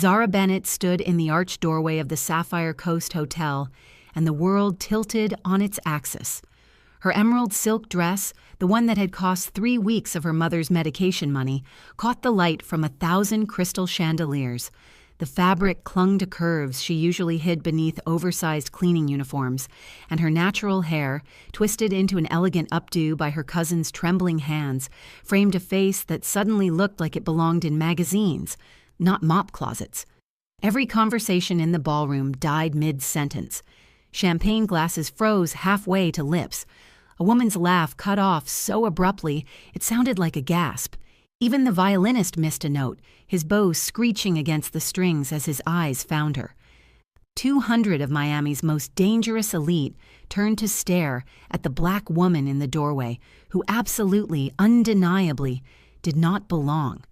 Zara Bennett stood in the arched doorway of the Sapphire Coast Hotel, and the world tilted on its axis. Her emerald silk dress, the one that had cost 3 weeks of her mother's medication money, caught the light from 1,000 crystal chandeliers. The fabric clung to curves she usually hid beneath oversized cleaning uniforms, and her natural hair, twisted into an elegant updo by her cousin's trembling hands, framed a face that suddenly looked like it belonged in magazines, not mop closets. Every conversation in the ballroom died mid-sentence. Champagne glasses froze halfway to lips. A woman's laugh cut off so abruptly it sounded like a gasp. Even the violinist missed a note, his bow screeching against the strings as his eyes found her. 200 of Miami's most dangerous elite turned to stare at the black woman in the doorway, who absolutely, undeniably, did not belong.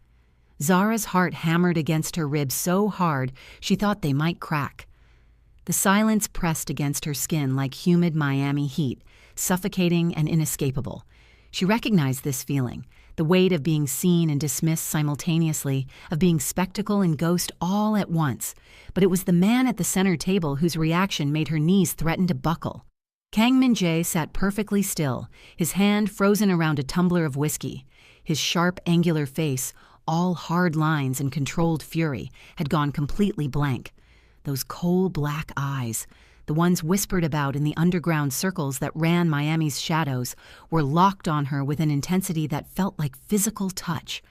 Zara's heart hammered against her ribs so hard she thought they might crack. The silence pressed against her skin like humid Miami heat, suffocating and inescapable. She recognized this feeling, the weight of being seen and dismissed simultaneously, of being spectacle and ghost all at once. But it was the man at the center table whose reaction made her knees threaten to buckle. Kang Min-jae sat perfectly still, his hand frozen around a tumbler of whiskey. His sharp, angular face, all hard lines and controlled fury, had gone completely blank. Those coal black eyes, the ones whispered about in the underground circles that ran Miami's shadows, were locked on her with an intensity that felt like physical touch.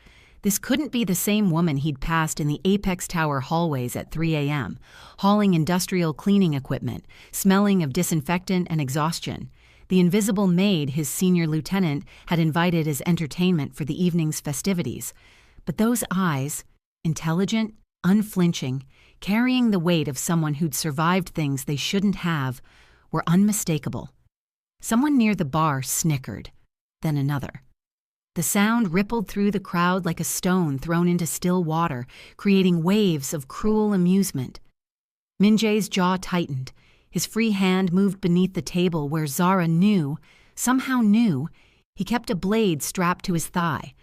This couldn't be the same woman he'd passed in the Apex Tower hallways at 3 a.m., hauling industrial cleaning equipment, smelling of disinfectant and exhaustion. The invisible maid his senior lieutenant had invited as entertainment for the evening's festivities. But those eyes, intelligent, unflinching, carrying the weight of someone who'd survived things they shouldn't have, were unmistakable. Someone near the bar snickered, then another. The sound rippled through the crowd like a stone thrown into still water, creating waves of cruel amusement. Min-jae's jaw tightened. His free hand moved beneath the table where Zara knew, somehow knew, he kept a blade strapped to his thigh.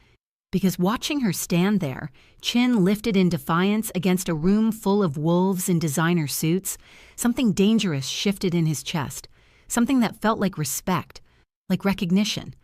Because watching her stand there, chin lifted in defiance against a room full of wolves in designer suits, something dangerous shifted in his chest, something that felt like respect, like recognition,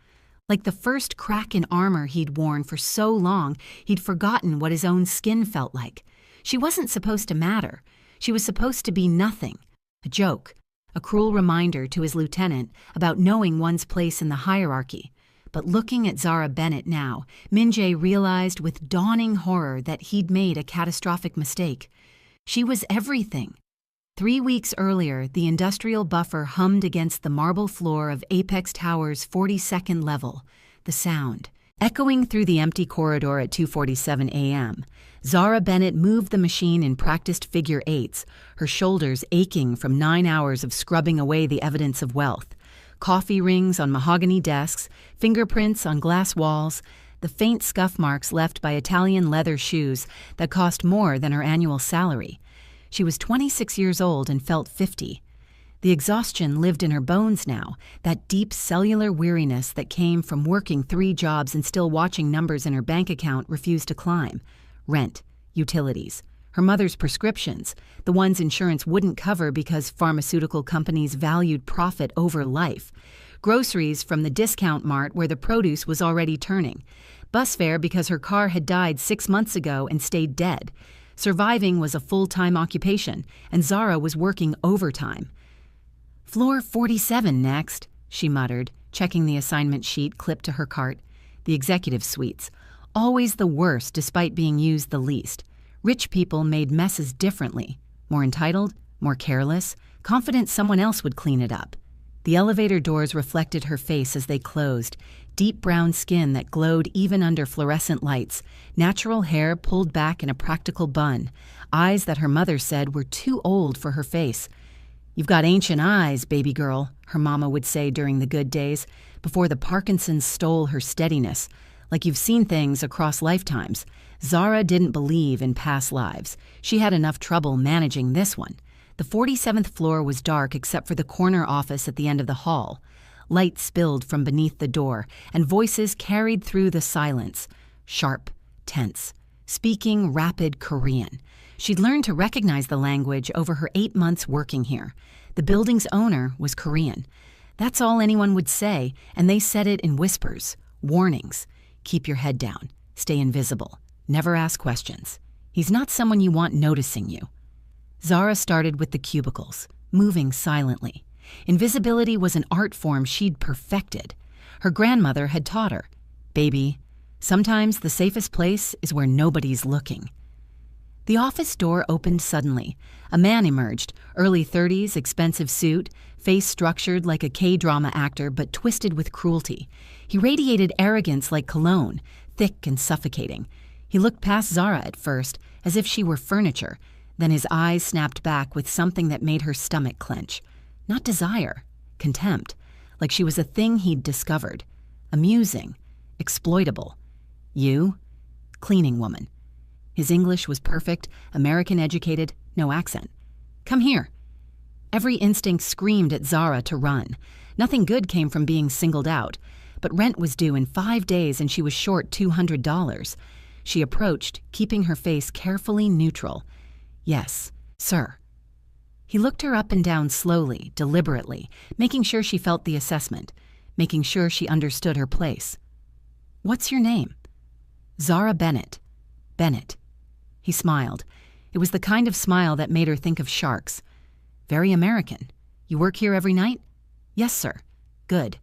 like the first crack in armor he'd worn for so long he'd forgotten what his own skin felt like. She wasn't supposed to matter. She was supposed to be nothing, a joke, a cruel reminder to his lieutenant about knowing one's place in the hierarchy. But looking at Zara Bennett now, Min-jae realized with dawning horror that he'd made a catastrophic mistake. She was everything. 3 weeks earlier, the industrial buffer hummed against the marble floor of Apex Tower's 42nd level, the sound. Echoing through the empty corridor at 2:47 a.m., Zara Bennett moved the machine in practiced figure eights, her shoulders aching from 9 hours of scrubbing away the evidence of wealth. Coffee rings on mahogany desks, fingerprints on glass walls, the faint scuff marks left by Italian leather shoes that cost more than her annual salary. She was 26 years old and felt 50. The exhaustion lived in her bones now, that deep cellular weariness that came from working 3 jobs and still watching numbers in her bank account refuse to climb. Rent, utilities, her mother's prescriptions, the ones insurance wouldn't cover because pharmaceutical companies valued profit over life, groceries from the discount mart where the produce was already turning, bus fare because her car had died 6 months ago and stayed dead. Surviving was a full-time occupation, and Zara was working overtime. "Floor 47 next," she muttered, checking the assignment sheet clipped to her cart. The executive suites, always the worst despite being used the least. Rich people made messes differently, more entitled, more careless, confident someone else would clean it up. The elevator doors reflected her face as they closed, deep brown skin that glowed even under fluorescent lights, natural hair pulled back in a practical bun, eyes that her mother said were too old for her face. "You've got ancient eyes, baby girl," her mama would say during the good days, before the Parkinsons stole her steadiness, like you've seen things across lifetimes. Zara didn't believe in past lives. She had enough trouble managing this one. The 47th floor was dark except for the corner office at the end of the hall. Light spilled from beneath the door, and voices carried through the silence, sharp, tense, speaking rapid Korean. She'd learned to recognize the language over her 8 months working here. The building's owner was Korean. That's all anyone would say, and they said it in whispers, warnings. Keep your head down. Stay invisible. Never ask questions. He's not someone you want noticing you. Zara started with the cubicles, moving silently. Invisibility was an art form she'd perfected. Her grandmother had taught her, "Baby, sometimes the safest place is where nobody's looking." The office door opened suddenly. A man emerged, early 30s, expensive suit, face structured like a K-drama actor but twisted with cruelty. He radiated arrogance like cologne, thick and suffocating. He looked past Zara at first, as if she were furniture. Then his eyes snapped back with something that made her stomach clench. Not desire, contempt, like she was a thing he'd discovered. Amusing, exploitable. "You?" Cleaning woman. His English was perfect, American-educated, no accent. "Come here." Every instinct screamed at Zara to run. Nothing good came from being singled out, but rent was due in 5 days and she was short $200. She approached, keeping her face carefully neutral. "Yes, sir." He looked her up and down slowly, deliberately, making sure she felt the assessment, making sure she understood her place. "What's your name?" "Zara Bennett." "Bennett." He smiled. It was the kind of smile that made her think of sharks. "Very American. You work here every night?" "Yes, sir." "Good."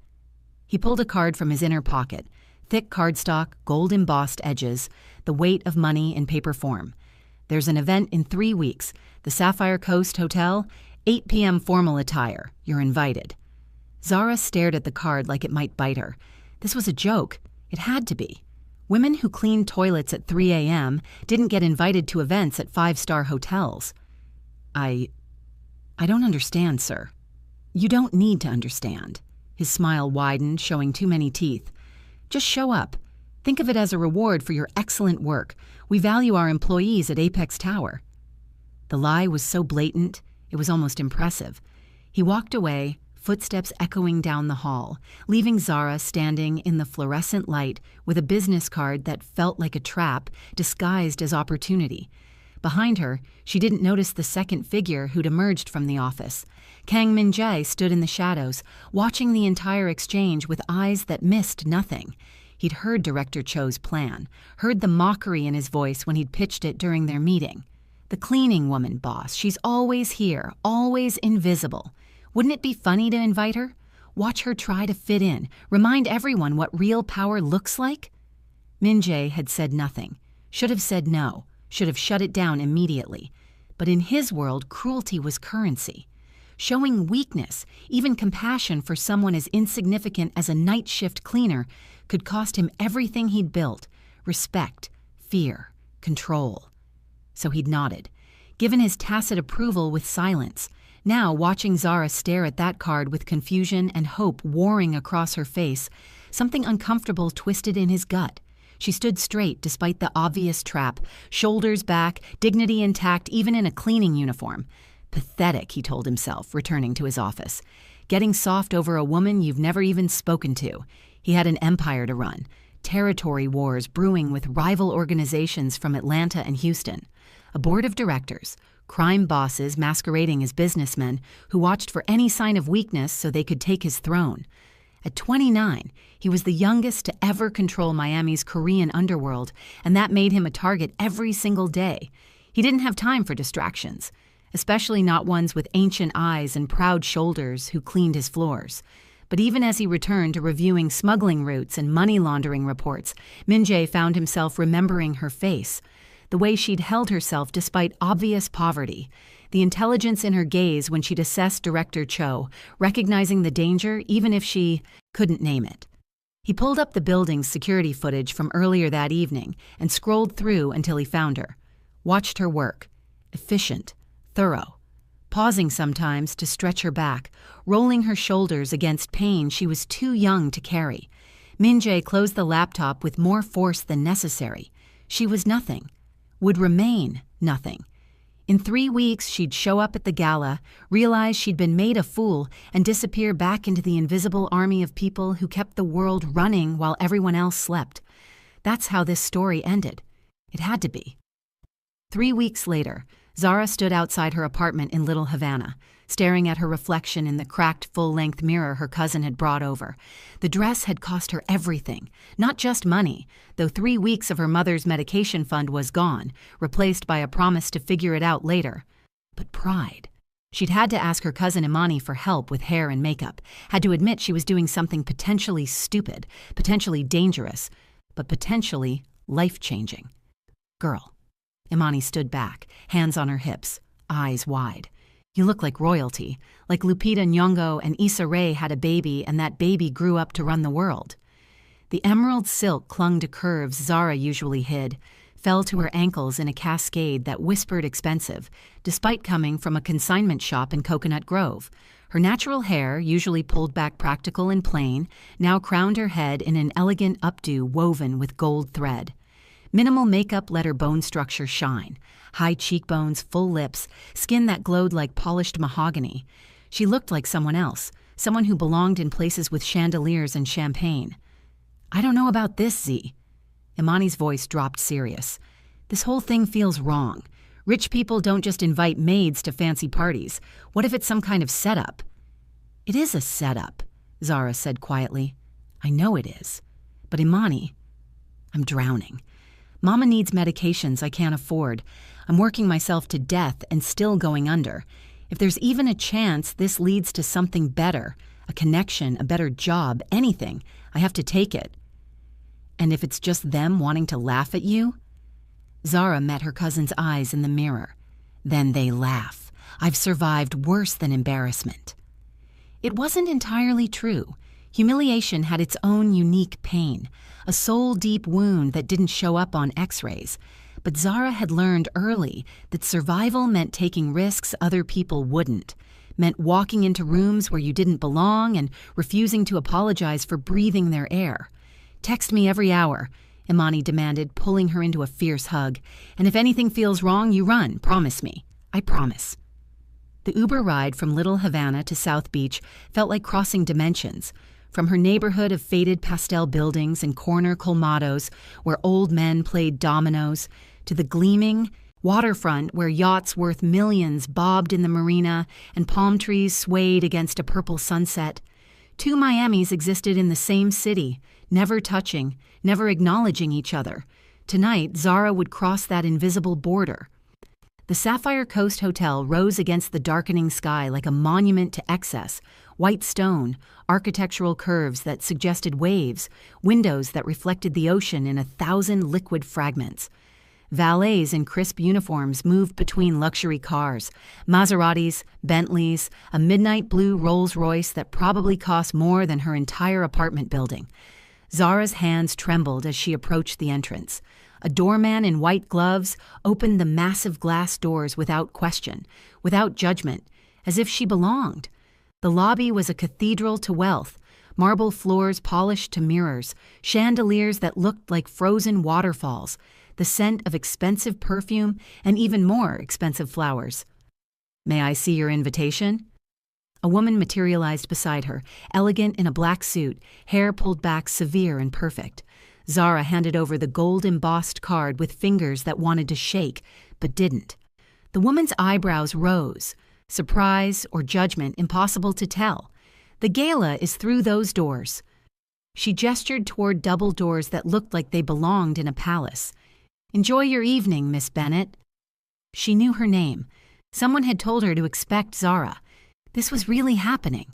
He pulled a card from his inner pocket. Thick cardstock, gold-embossed edges, the weight of money in paper form. "There's an event in 3 weeks. The Sapphire Coast Hotel, 8 p.m. formal attire. You're invited." Zara stared at the card like it might bite her. This was a joke. It had to be. Women who cleaned toilets at 3 a.m. didn't get invited to events at 5-star hotels. I don't understand, sir." "You don't need to understand." His smile widened, showing too many teeth. "Just show up. Think of it as a reward for your excellent work. We value our employees at Apex Tower." The lie was so blatant, it was almost impressive. He walked away, footsteps echoing down the hall, leaving Zara standing in the fluorescent light with a business card that felt like a trap disguised as opportunity. Behind her, she didn't notice the second figure who'd emerged from the office. Kang Min-jae stood in the shadows, watching the entire exchange with eyes that missed nothing. He'd heard Director Cho's plan, heard the mockery in his voice when he'd pitched it during their meeting. "The cleaning woman, boss. She's always here, always invisible. Wouldn't it be funny to invite her? Watch her try to fit in, remind everyone what real power looks like?" Min-jae had said nothing, should have said no, should have shut it down immediately. But in his world, cruelty was currency. Showing weakness, even compassion for someone as insignificant as a night shift cleaner, could cost him everything he'd built: respect, fear, control. So he'd nodded, given his tacit approval with silence. Now, watching Zara stare at that card with confusion and hope warring across her face, something uncomfortable twisted in his gut. She stood straight despite the obvious trap, shoulders back, dignity intact even in a cleaning uniform. Pathetic, he told himself, returning to his office. Getting soft over a woman you've never even spoken to. He had an empire to run. Territory wars brewing with rival organizations from Atlanta and Houston. A board of directors, crime bosses masquerading as businessmen who watched for any sign of weakness so they could take his throne. At 29, he was the youngest to ever control Miami's Korean underworld, and that made him a target every single day. He didn't have time for distractions, especially not ones with ancient eyes and proud shoulders who cleaned his floors. But even as he returned to reviewing smuggling routes and money laundering reports, Min-jae found himself remembering her face, the way she'd held herself despite obvious poverty, the intelligence in her gaze when she'd assessed Director Cho, recognizing the danger even if she couldn't name it. He pulled up the building's security footage from earlier that evening and scrolled through until he found her. Watched her work. Efficient. Thorough. Pausing sometimes to stretch her back, rolling her shoulders against pain she was too young to carry. Min-jae closed the laptop with more force than necessary. She was nothing. Would remain nothing. In 3 weeks, she'd show up at the gala, realize she'd been made a fool, and disappear back into the invisible army of people who kept the world running while everyone else slept. That's how this story ended. It had to be. 3 weeks later, Zara stood outside her apartment in Little Havana, staring at her reflection in the cracked full-length mirror her cousin had brought over. The dress had cost her everything, not just money, though 3 weeks of her mother's medication fund was gone, replaced by a promise to figure it out later. But pride. She'd had to ask her cousin Imani for help with hair and makeup, had to admit she was doing something potentially stupid, potentially dangerous, but potentially life-changing. Girl. Imani stood back, hands on her hips, eyes wide. You look like royalty, like Lupita Nyong'o and Issa Rae had a baby and that baby grew up to run the world. The emerald silk clung to curves Zara usually hid, fell to her ankles in a cascade that whispered expensive, despite coming from a consignment shop in Coconut Grove. Her natural hair, usually pulled back practical and plain, now crowned her head in an elegant updo woven with gold thread. Minimal makeup let her bone structure shine. High cheekbones, full lips, skin that glowed like polished mahogany. She looked like someone else, someone who belonged in places with chandeliers and champagne. I don't know about this, Z. Imani's voice dropped serious. This whole thing feels wrong. Rich people don't just invite maids to fancy parties. What if it's some kind of setup? It is a setup, Zara said quietly. I know it is. But Imani, I'm drowning. Mama needs medications I can't afford. I'm working myself to death and still going under. If there's even a chance this leads to something better, a connection, a better job, anything, I have to take it. And if it's just them wanting to laugh at you? Zara met her cousin's eyes in the mirror. Then they laugh. I've survived worse than embarrassment. It wasn't entirely true. Humiliation had its own unique pain, a soul-deep wound that didn't show up on x-rays. But Zara had learned early that survival meant taking risks other people wouldn't, meant walking into rooms where you didn't belong and refusing to apologize for breathing their air. Text me every hour, Imani demanded, pulling her into a fierce hug. And if anything feels wrong, you run, promise me. I promise. The Uber ride from Little Havana to South Beach felt like crossing dimensions. From her neighborhood of faded pastel buildings and corner colmados where old men played dominoes, to the gleaming waterfront where yachts worth millions bobbed in the marina and palm trees swayed against a purple sunset. 2 Miamis existed in the same city, never touching, never acknowledging each other. Tonight, Zara would cross that invisible border. The Sapphire Coast Hotel rose against the darkening sky like a monument to excess, white stone, architectural curves that suggested waves, windows that reflected the ocean in 1,000 liquid fragments. Valets in crisp uniforms moved between luxury cars, Maseratis, Bentleys, a midnight blue Rolls-Royce that probably cost more than her entire apartment building. Zara's hands trembled as she approached the entrance. A doorman in white gloves opened the massive glass doors without question, without judgment, as if she belonged. The lobby was a cathedral to wealth, marble floors polished to mirrors, chandeliers that looked like frozen waterfalls, the scent of expensive perfume and even more expensive flowers. May I see your invitation? A woman materialized beside her, elegant in a black suit, hair pulled back severe and perfect. Zara handed over the gold-embossed card with fingers that wanted to shake, but didn't. The woman's eyebrows rose. Surprise or judgment, impossible to tell. The gala is through those doors. She gestured toward double doors that looked like they belonged in a palace. Enjoy your evening, Miss Bennett. She knew her name. Someone had told her to expect Zara. This was really happening.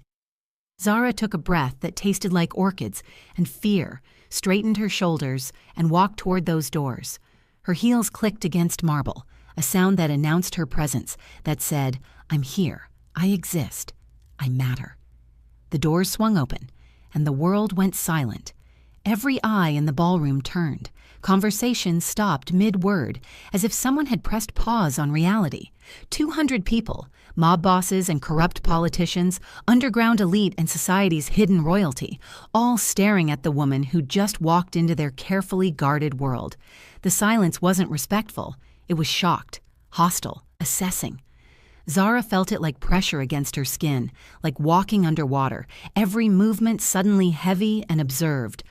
Zara took a breath that tasted like orchids and fear, straightened her shoulders, and walked toward those doors. Her heels clicked against marble, a sound that announced her presence, that said, I'm here, I exist, I matter. The doors swung open, and the world went silent. Every eye in the ballroom turned. Conversation stopped mid-word, as if someone had pressed pause on reality. 200 people, mob bosses and corrupt politicians, underground elite and society's hidden royalty, all staring at the woman who just walked into their carefully guarded world. The silence wasn't respectful. It was shocked, hostile, assessing. Zara felt it like pressure against her skin, like walking underwater, every movement suddenly heavy and observed.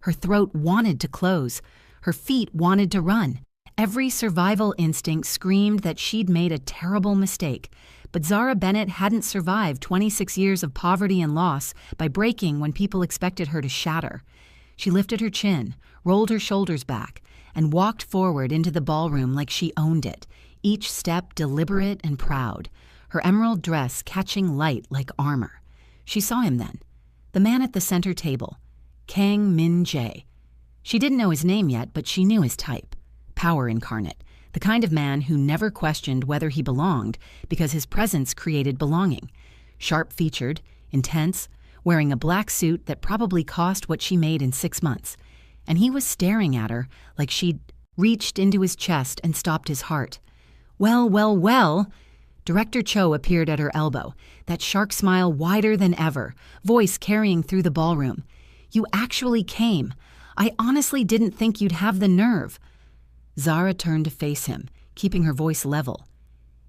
Her throat wanted to close. Her feet wanted to run. Every survival instinct screamed that she'd made a terrible mistake, but Zara Bennett hadn't survived 26 years of poverty and loss by breaking when people expected her to shatter. She lifted her chin, rolled her shoulders back, and walked forward into the ballroom like she owned it, each step deliberate and proud, her emerald dress catching light like armor. She saw him then, the man at the center table, Kang Min-jae. She didn't know his name yet, but she knew his type. Power incarnate, the kind of man who never questioned whether he belonged because his presence created belonging. Sharp-featured, intense, wearing a black suit that probably cost what she made in 6 months. And he was staring at her like she'd reached into his chest and stopped his heart. Well, well, well! Director Cho appeared at her elbow, that shark smile wider than ever, voice carrying through the ballroom. You actually came. I honestly didn't think you'd have the nerve. Zara turned to face him, keeping her voice level.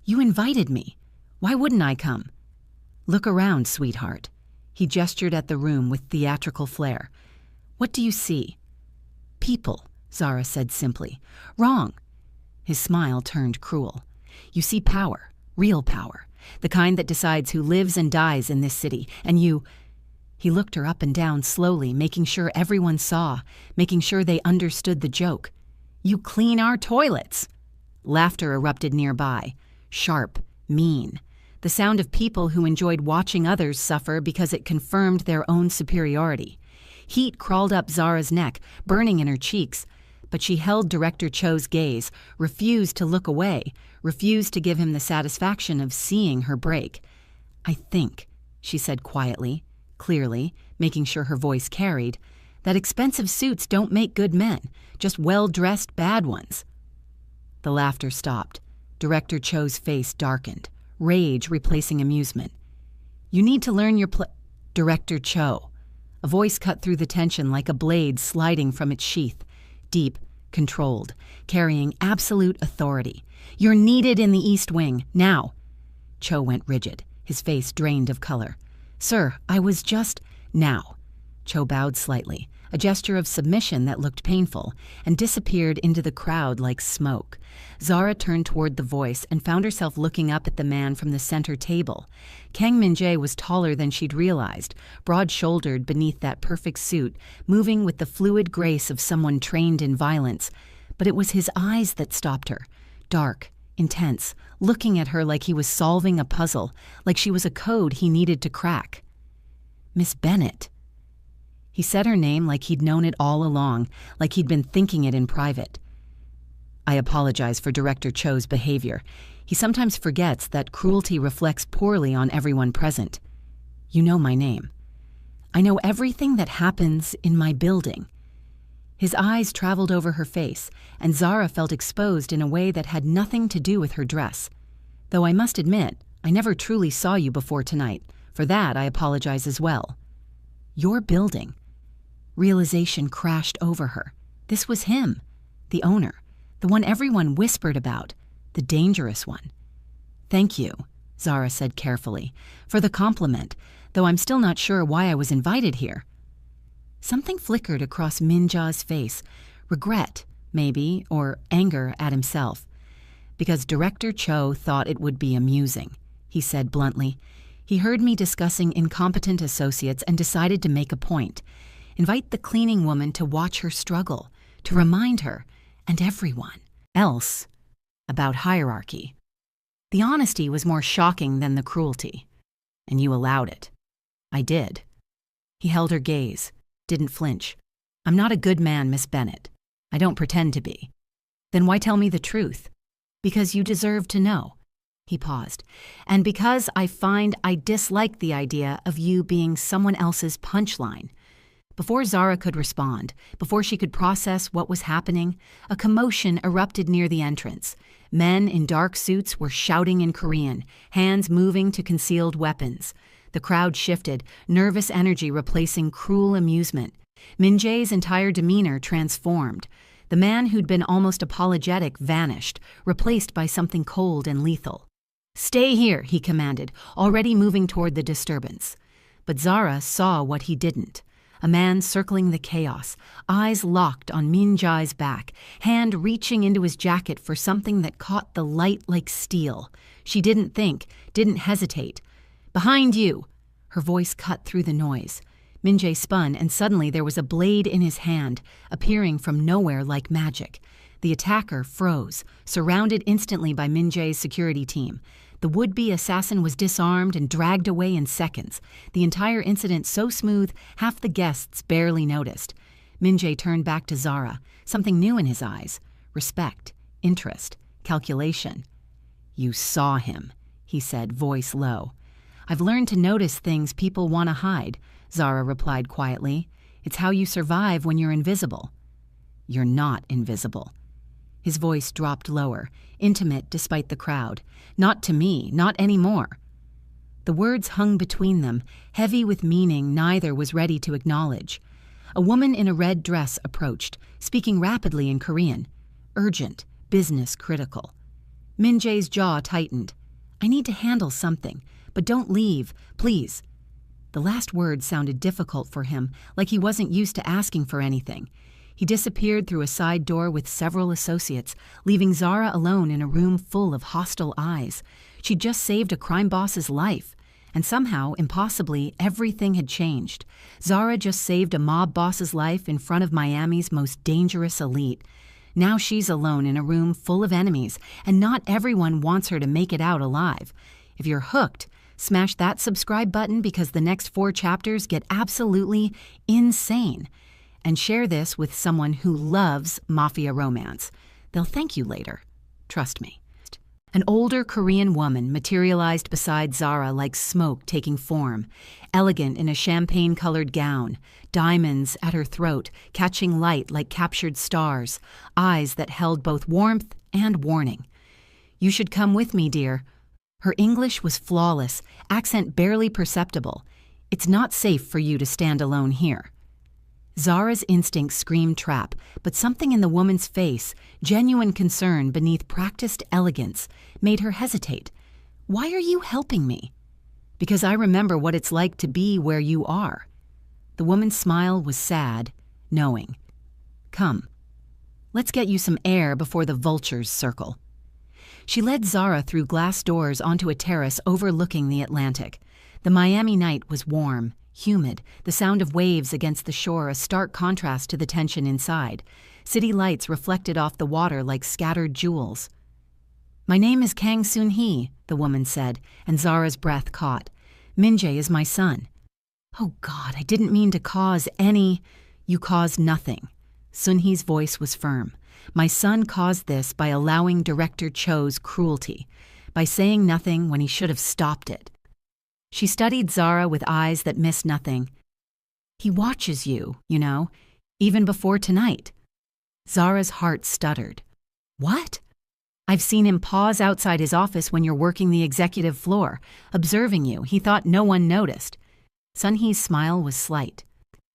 You invited me. Why wouldn't I come? Look around, sweetheart. He gestured at the room with theatrical flair. What do you see? People, Zara said simply. Wrong. His smile turned cruel. You see power, real power, the kind that decides who lives and dies in this city, and you... He looked her up and down slowly, making sure everyone saw, making sure they understood the joke. You clean our toilets. Laughter erupted nearby, sharp, mean, the sound of people who enjoyed watching others suffer because it confirmed their own superiority. Heat crawled up Zara's neck, burning in her cheeks, but she held Director Cho's gaze, refused to look away, refused to give him the satisfaction of seeing her break. I think, she said quietly, clearly, making sure her voice carried, that expensive suits don't make good men, just well-dressed bad ones. The laughter stopped. Director Cho's face darkened, rage replacing amusement. You need to learn your Director Cho. A voice cut through the tension like a blade sliding from its sheath, deep, controlled, carrying absolute authority. You're needed in the East Wing, now. Cho went rigid, his face drained of color. Sir, I was just... Now. Cho bowed slightly, a gesture of submission that looked painful, and disappeared into the crowd like smoke. Zara turned toward the voice and found herself looking up at the man from the center table. Kang Min-jae was taller than she'd realized, broad-shouldered beneath that perfect suit, moving with the fluid grace of someone trained in violence. But it was his eyes that stopped her, dark, intense, looking at her like he was solving a puzzle, like she was a code he needed to crack. Miss Bennett. He said her name like he'd known it all along, like he'd been thinking it in private. I apologize for Director Cho's behavior. He sometimes forgets that cruelty reflects poorly on everyone present. You know my name. I know everything that happens in my building. His eyes traveled over her face, and Zara felt exposed in a way that had nothing to do with her dress. Though I must admit, I never truly saw you before tonight. For that, I apologize as well. Your building. Realization crashed over her. This was him, the owner, the one everyone whispered about, the dangerous one. Thank you, Zara said carefully, for the compliment, though I'm still not sure why I was invited here. Something flickered across Min-jae's face, regret, maybe, or anger at himself. Because Director Cho thought it would be amusing, he said bluntly. He heard me discussing incompetent associates and decided to make a point. Invite the cleaning woman to watch her struggle, to remind her, and everyone else, about hierarchy. The honesty was more shocking than the cruelty. And you allowed it. I did. He held her gaze, didn't flinch. I'm not a good man, Miss Bennett. I don't pretend to be. Then why tell me the truth? Because you deserve to know. He paused. And because I find I dislike the idea of you being someone else's punchline. Before Zara could respond, before she could process what was happening, a commotion erupted near the entrance. Men in dark suits were shouting in Korean, hands moving to concealed weapons. The crowd shifted, nervous energy replacing cruel amusement. Min-jae's entire demeanor transformed. The man who'd been almost apologetic vanished, replaced by something cold and lethal. Stay here, he commanded, already moving toward the disturbance. But Zara saw what he didn't. a man circling the chaos, eyes locked on Min Jae's back, hand reaching into his jacket for something that caught the light like steel. She didn't think, didn't hesitate. "Behind you!" Her voice cut through the noise. Min Jae spun, and suddenly there was a blade in his hand, appearing from nowhere like magic. The attacker froze, surrounded instantly by Min Jae's security team. The would-be assassin was disarmed and dragged away in seconds, the entire incident so smooth half the guests barely noticed. Min Jae turned back to Zara, something new in his eyes: respect, interest, calculation. "You saw him," he said, voice low. "I've learned to notice things people want to hide," Zara replied quietly. "It's how you survive when you're invisible." "You're not invisible." His voice dropped lower, intimate despite the crowd. "Not to me, not anymore." The words hung between them, heavy with meaning neither was ready to acknowledge. A woman in a red dress approached, speaking rapidly in Korean. Urgent, business critical. Min Jae's jaw tightened. "I need to handle something, but don't leave, please." The last word sounded difficult for him, like he wasn't used to asking for anything. He disappeared through a side door with several associates, leaving Zara alone in a room full of hostile eyes. She'd just saved a crime boss's life. And somehow, impossibly, everything had changed. Zara just saved a mob boss's life in front of Miami's most dangerous elite. Now she's alone in a room full of enemies, and not everyone wants her to make it out alive. If you're hooked, smash that subscribe button because the next 4 chapters get absolutely insane. And share this with someone who loves Mafia romance. They'll thank you later. Trust me. An older Korean woman materialized beside Zara like smoke taking form, elegant in a champagne-colored gown, diamonds at her throat, catching light like captured stars, eyes that held both warmth and warning. "You should come with me, dear." Her English was flawless, accent barely perceptible. "It's not safe for you to stand alone here." Zara's instinct screamed trap, but something in the woman's face, genuine concern beneath practiced elegance, made her hesitate. "Why are you helping me?" "Because I remember what it's like to be where you are." The woman's smile was sad, knowing. "Come. Let's get you some air before the vultures circle." She led Zara through glass doors onto a terrace overlooking the Atlantic. The Miami night was warm, humid, the sound of waves against the shore a stark contrast to the tension inside. City lights reflected off the water like scattered jewels. "My name is Kang Soon-hee," the woman said, and Zara's breath caught. "Min Jae is my son." "Oh God, I didn't mean to cause any—" "You caused nothing." Soon-hee's voice was firm. "My son caused this by allowing Director Cho's cruelty, by saying nothing when he should have stopped it." She studied Zara with eyes that missed nothing. "He watches you, you know, even before tonight." Zara's heart stuttered. "What?" "I've seen him pause outside his office when you're working the executive floor, observing you. He thought no one noticed." Sun-hee's smile was slight.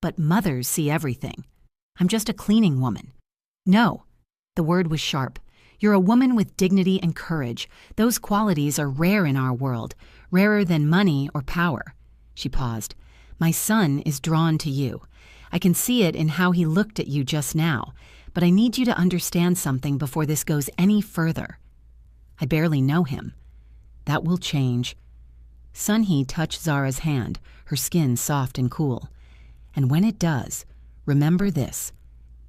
"But mothers see everything. I'm just a cleaning woman." "No." The word was sharp. "You're a woman with dignity and courage. Those qualities are rare in our world, rarer than money or power." She paused. "My son is drawn to you. I can see it in how he looked at you just now, but I need you to understand something before this goes any further. I barely know him. That will change." Sun-hee touched Zara's hand, her skin soft and cool. "And when it does, remember this.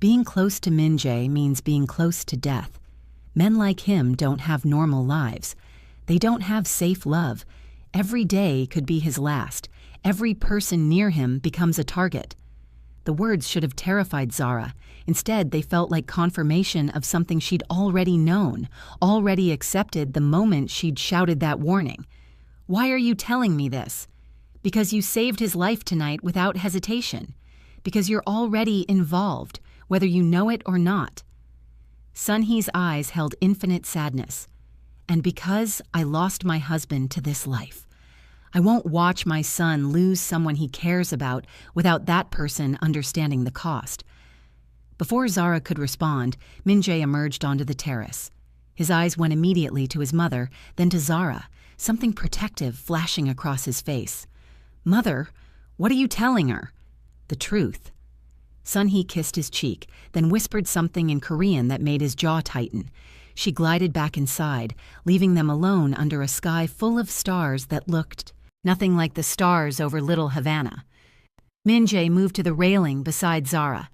Being close to Min Jae means being close to death. Men like him don't have normal lives. They don't have safe love. Every day could be his last. Every person near him becomes a target." The words should have terrified Zara. Instead, they felt like confirmation of something she'd already known, already accepted the moment she'd shouted that warning. "Why are you telling me this?" "Because you saved his life tonight without hesitation. Because you're already involved, whether you know it or not." Sun-hee's eyes held infinite sadness. "And because I lost my husband to this life. I won't watch my son lose someone he cares about without that person understanding the cost." Before Zara could respond, Min Jae emerged onto the terrace. His eyes went immediately to his mother, then to Zara, something protective flashing across his face. "Mother, what are you telling her?" The truth. Sun-hee kissed his cheek, then whispered something in Korean that made his jaw tighten. She glided back inside, leaving them alone under a sky full of stars that looked nothing like the stars over Little Havana. Min-jae moved to the railing beside Zara.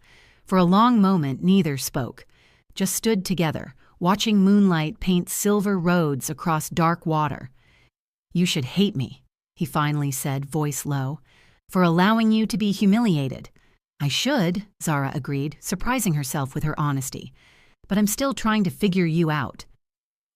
For a long moment, neither spoke, just stood together, watching moonlight paint silver roads across dark water. "You should hate me," he finally said, voice low, "for allowing you to be humiliated." "I should," Zara agreed, surprising herself with her honesty. "But I'm still trying to figure you out."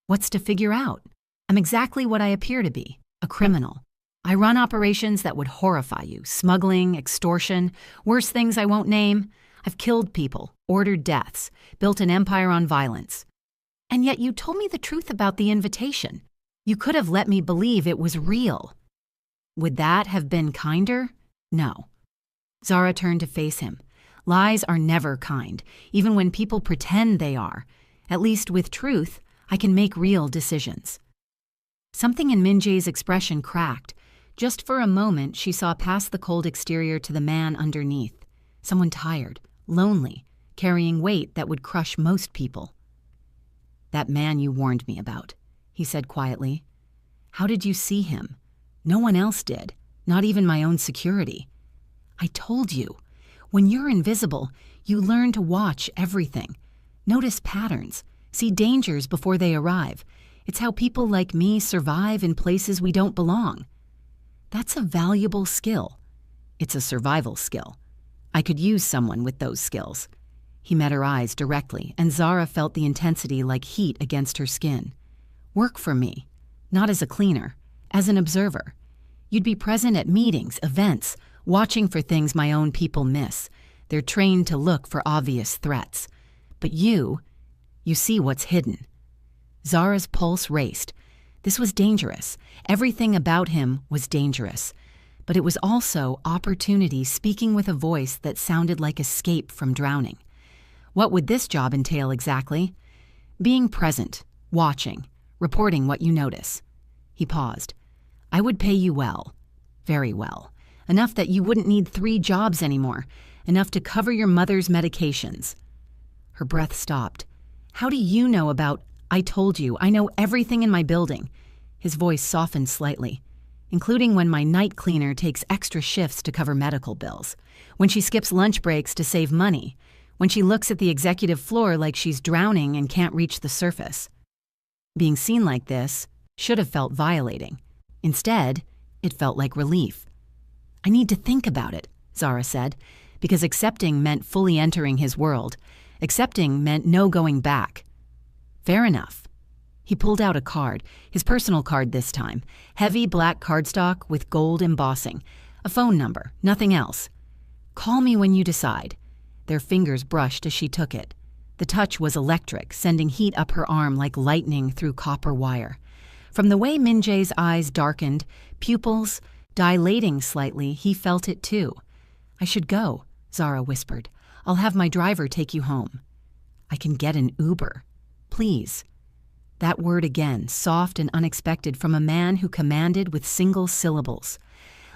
"What's to figure out? I'm exactly what I appear to be, a criminal. I run operations that would horrify you, smuggling, extortion, worse things I won't name. I've killed people, ordered deaths, built an empire on violence. And yet you told me the truth about the invitation. You could have let me believe it was real. Would that have been kinder? No." Zara turned to face him. Lies are never kind, even when people pretend they are. At least with truth, I can make real decisions. Something in Min-jae's expression cracked. Just for a moment, she saw past the cold exterior to the man underneath. Someone tired, lonely, carrying weight that would crush most people. "That man you warned me about," he said quietly. "How did you see him? No one else did, not even my own security. I told you, when you're invisible, you learn to watch everything, notice patterns, see dangers before they arrive. It's how people like me survive in places we don't belong. That's a valuable skill. It's a survival skill. I could use someone with those skills." He met her eyes directly, and Zara felt the intensity like heat against her skin. "Work for me, not as a cleaner, as an observer. You'd be present at meetings, events, watching for things my own people miss. They're trained to look for obvious threats. But you see what's hidden." Zara's pulse raced. This was dangerous. Everything about him was dangerous. But it was also opportunity speaking with a voice that sounded like escape from drowning. What would this job entail exactly? Being present, watching, reporting what you notice. He paused. "I would pay you well, very well. Enough that you wouldn't need 3 jobs anymore. Enough to cover your mother's medications." Her breath stopped. "How do you know about— I told you, I know everything in my building." His voice softened slightly. "Including when my night cleaner takes extra shifts to cover medical bills. When she skips lunch breaks to save money. When she looks at the executive floor like she's drowning and can't reach the surface." Being seen like this should have felt violating. Instead, it felt like relief. "I need to think about it," Zara said, because accepting meant fully entering his world. Accepting meant no going back. "Fair enough." He pulled out a card, his personal card this time, heavy black cardstock with gold embossing, a phone number, nothing else. "Call me when you decide." Their fingers brushed as she took it. The touch was electric, sending heat up her arm like lightning through copper wire. From the way Min-jae's eyes darkened, pupils dilating slightly, he felt it too. "I should go," Zara whispered. "I'll have my driver take you home." "I can get an Uber. Please." That word again, soft and unexpected from a man who commanded with single syllables.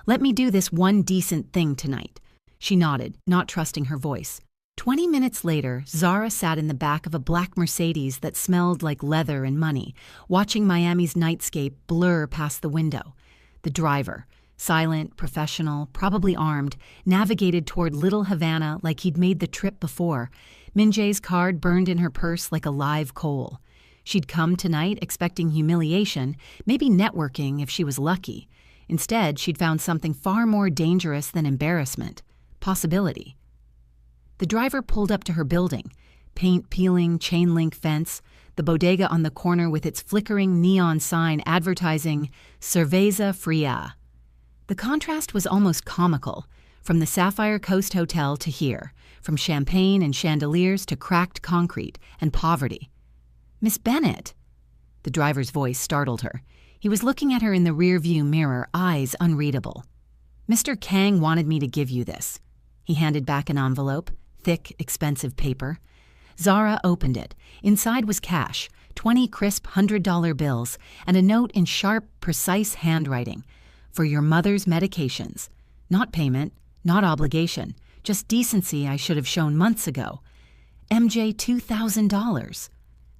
"Let me do this one decent thing tonight." She nodded, not trusting her voice. 20 minutes later, Zara sat in the back of a black Mercedes that smelled like leather and money, watching Miami's nightscape blur past the window. The driver, silent, professional, probably armed, navigated toward Little Havana like he'd made the trip before. Min-jae's card burned in her purse like a live coal. She'd come tonight expecting humiliation, maybe networking if she was lucky. Instead, she'd found something far more dangerous than embarrassment. Possibility. The driver pulled up to her building. Paint peeling, chain link fence, the bodega on the corner with its flickering neon sign advertising Cerveza Fria. The contrast was almost comical. From the Sapphire Coast Hotel to here, from champagne and chandeliers to cracked concrete and poverty. "Miss Bennett!" The driver's voice startled her. He was looking at her in the rearview mirror, eyes unreadable. "Mr. Kang wanted me to give you this." He handed back an envelope, thick, expensive paper. Zara opened it. Inside was cash, 20 crisp $100 bills, and a note in sharp, precise handwriting. "For your mother's medications. Not payment, not obligation, Just decency I should have shown months ago. MJ, $2,000.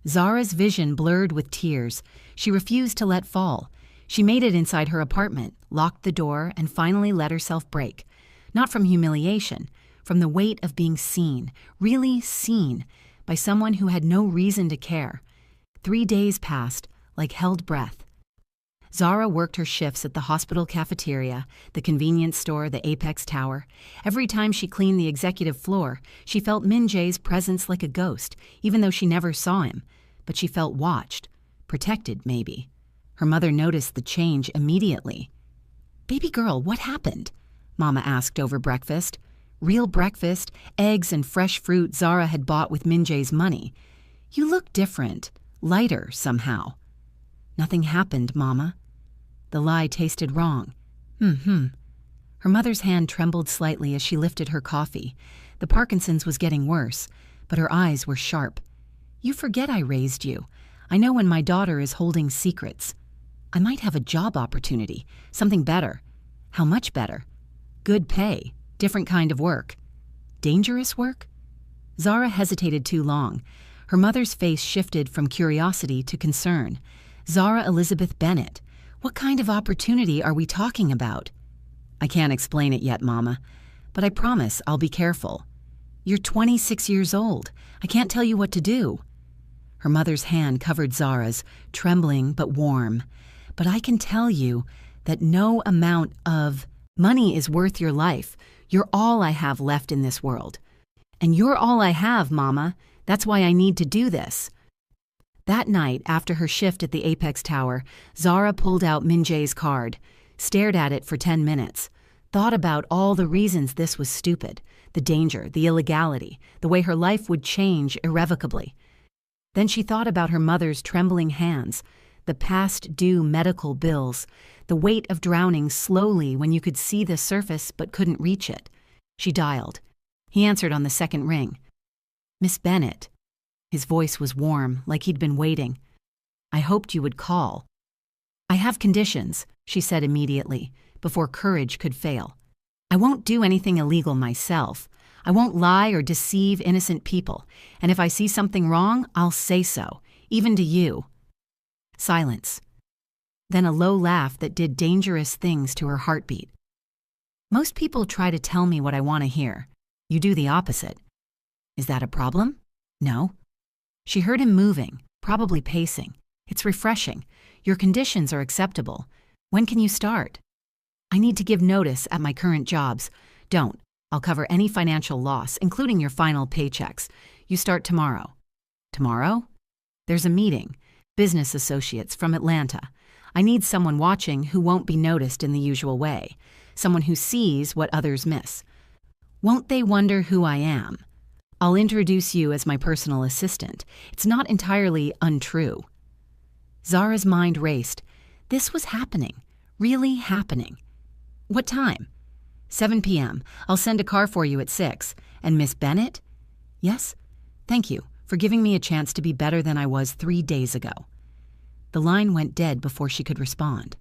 Zara's vision blurred with tears. She refused to let fall. She made it inside her apartment, locked the door, and finally let herself break. Not from humiliation, from the weight of being seen, really seen, by someone who had no reason to care. 3 days passed, like held breath. Zara worked her shifts at the hospital cafeteria, the convenience store, the Apex Tower. Every time she cleaned the executive floor, she felt Min Jae's presence like a ghost, even though she never saw him. But she felt watched, protected maybe. Her mother noticed the change immediately. "Baby girl, what happened?" Mama asked over breakfast. Real breakfast, eggs and fresh fruit Zara had bought with Min Jae's money. "You look different, lighter somehow." "Nothing happened, Mama." The lie tasted wrong. Her mother's hand trembled slightly as she lifted her coffee. The Parkinson's was getting worse, but her eyes were sharp. "You forget I raised you. I know when my daughter is holding secrets. I might have a job opportunity, something better." "How much better?" "Good pay, different kind of work." "Dangerous work?" Zara hesitated too long. Her mother's face shifted from curiosity to concern. "Zara Elizabeth Bennett, what kind of opportunity are we talking about?" "I can't explain it yet, Mama, but I promise I'll be careful." "You're 26 years old. I can't tell you what to do." Her mother's hand covered Zara's, trembling but warm. "But I can tell you that no amount of money is worth your life. You're all I have left in this world. And you're all I have, Mama. That's why I need to do this." That night, after her shift at the Apex Tower, Zara pulled out Min Jae's card, stared at it for 10 minutes, thought about all the reasons this was stupid, the danger, the illegality, the way her life would change irrevocably. Then she thought about her mother's trembling hands, the past-due medical bills, the weight of drowning slowly when you could see the surface but couldn't reach it. She dialed. He answered on the second ring. "Miss Bennett." His voice was warm, like he'd been waiting. "I hoped you would call." "I have conditions," she said immediately, before courage could fail. "I won't do anything illegal myself. I won't lie or deceive innocent people, and if I see something wrong, I'll say so, even to you." Silence. Then a low laugh that did dangerous things to her heartbeat. "Most people try to tell me what I want to hear. You do the opposite." "Is that a problem?" "No." She heard him moving, probably pacing. "It's refreshing. Your conditions are acceptable. When can you start?" "I need to give notice at my current jobs." "Don't. I'll cover any financial loss, including your final paychecks. You start tomorrow." "Tomorrow?" "There's a meeting. Business associates from Atlanta. I need someone watching who won't be noticed in the usual way. Someone who sees what others miss. Won't they wonder who I am? I'll introduce you as my personal assistant. It's not entirely untrue." Zara's mind raced. This was happening. Really happening. "What time?" 7 p.m. I'll send a car for you at 6. "And Miss Bennett?" "Yes?" "Thank you for giving me a chance to be better than I was 3 days ago." The line went dead before she could respond.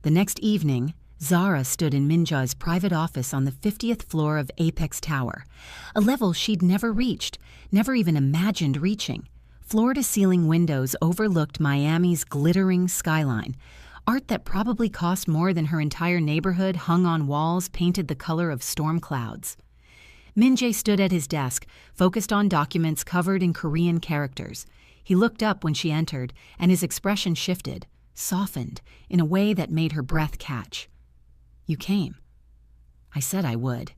The next evening, Zara stood in Min Jae's private office on the 50th floor of Apex Tower, a level she'd never reached, never even imagined reaching. Floor-to-ceiling windows overlooked Miami's glittering skyline. Art that probably cost more than her entire neighborhood hung on walls painted the color of storm clouds. Min Jae stood at his desk, focused on documents covered in Korean characters. He looked up when she entered, and his expression shifted, softened, in a way that made her breath catch. "You came." "I said I would.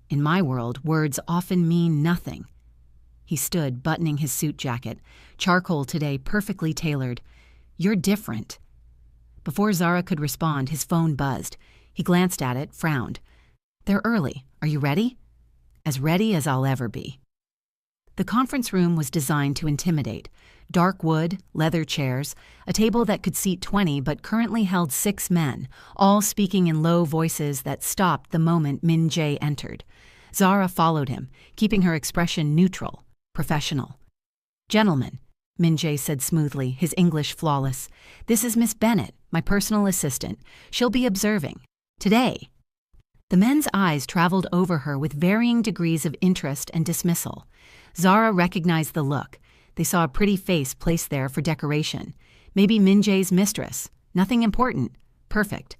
In my world, words often mean nothing." He stood, buttoning his suit jacket, charcoal today perfectly tailored. "You're different." Before Zara could respond, his phone buzzed. He glanced at it, frowned. "They're early. Are you ready?" "As ready as I'll ever be." The conference room was designed to intimidate. Dark wood, leather chairs, a table that could seat 20 but currently held 6 men, all speaking in low voices that stopped the moment Min Jae entered. Zara followed him, keeping her expression neutral, professional. "Gentlemen," Min Jae said smoothly, his English flawless, "this is Miss Bennett, my personal assistant. She'll be observing. Today." The men's eyes traveled over her with varying degrees of interest and dismissal. Zara recognized the look. They saw a pretty face placed there for decoration. Maybe Min Jae's mistress. Nothing important. Perfect.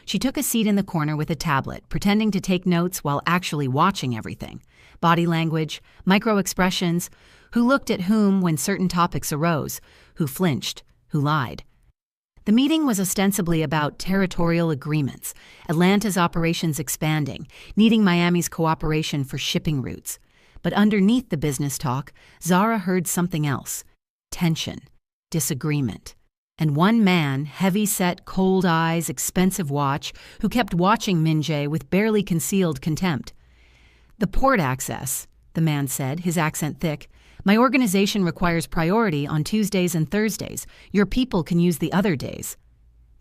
She took a seat in the corner with a tablet, pretending to take notes while actually watching everything. Body language, micro-expressions, who looked at whom when certain topics arose, who flinched, who lied. The meeting was ostensibly about territorial agreements, Atlanta's operations expanding, needing Miami's cooperation for shipping routes. But underneath the business talk, Zara heard something else: tension, disagreement. And one man, heavy-set, cold eyes, expensive watch, who kept watching Min Jae with barely concealed contempt. "The port access," the man said, his accent thick. "My organization requires priority on Tuesdays and Thursdays. Your people can use the other days."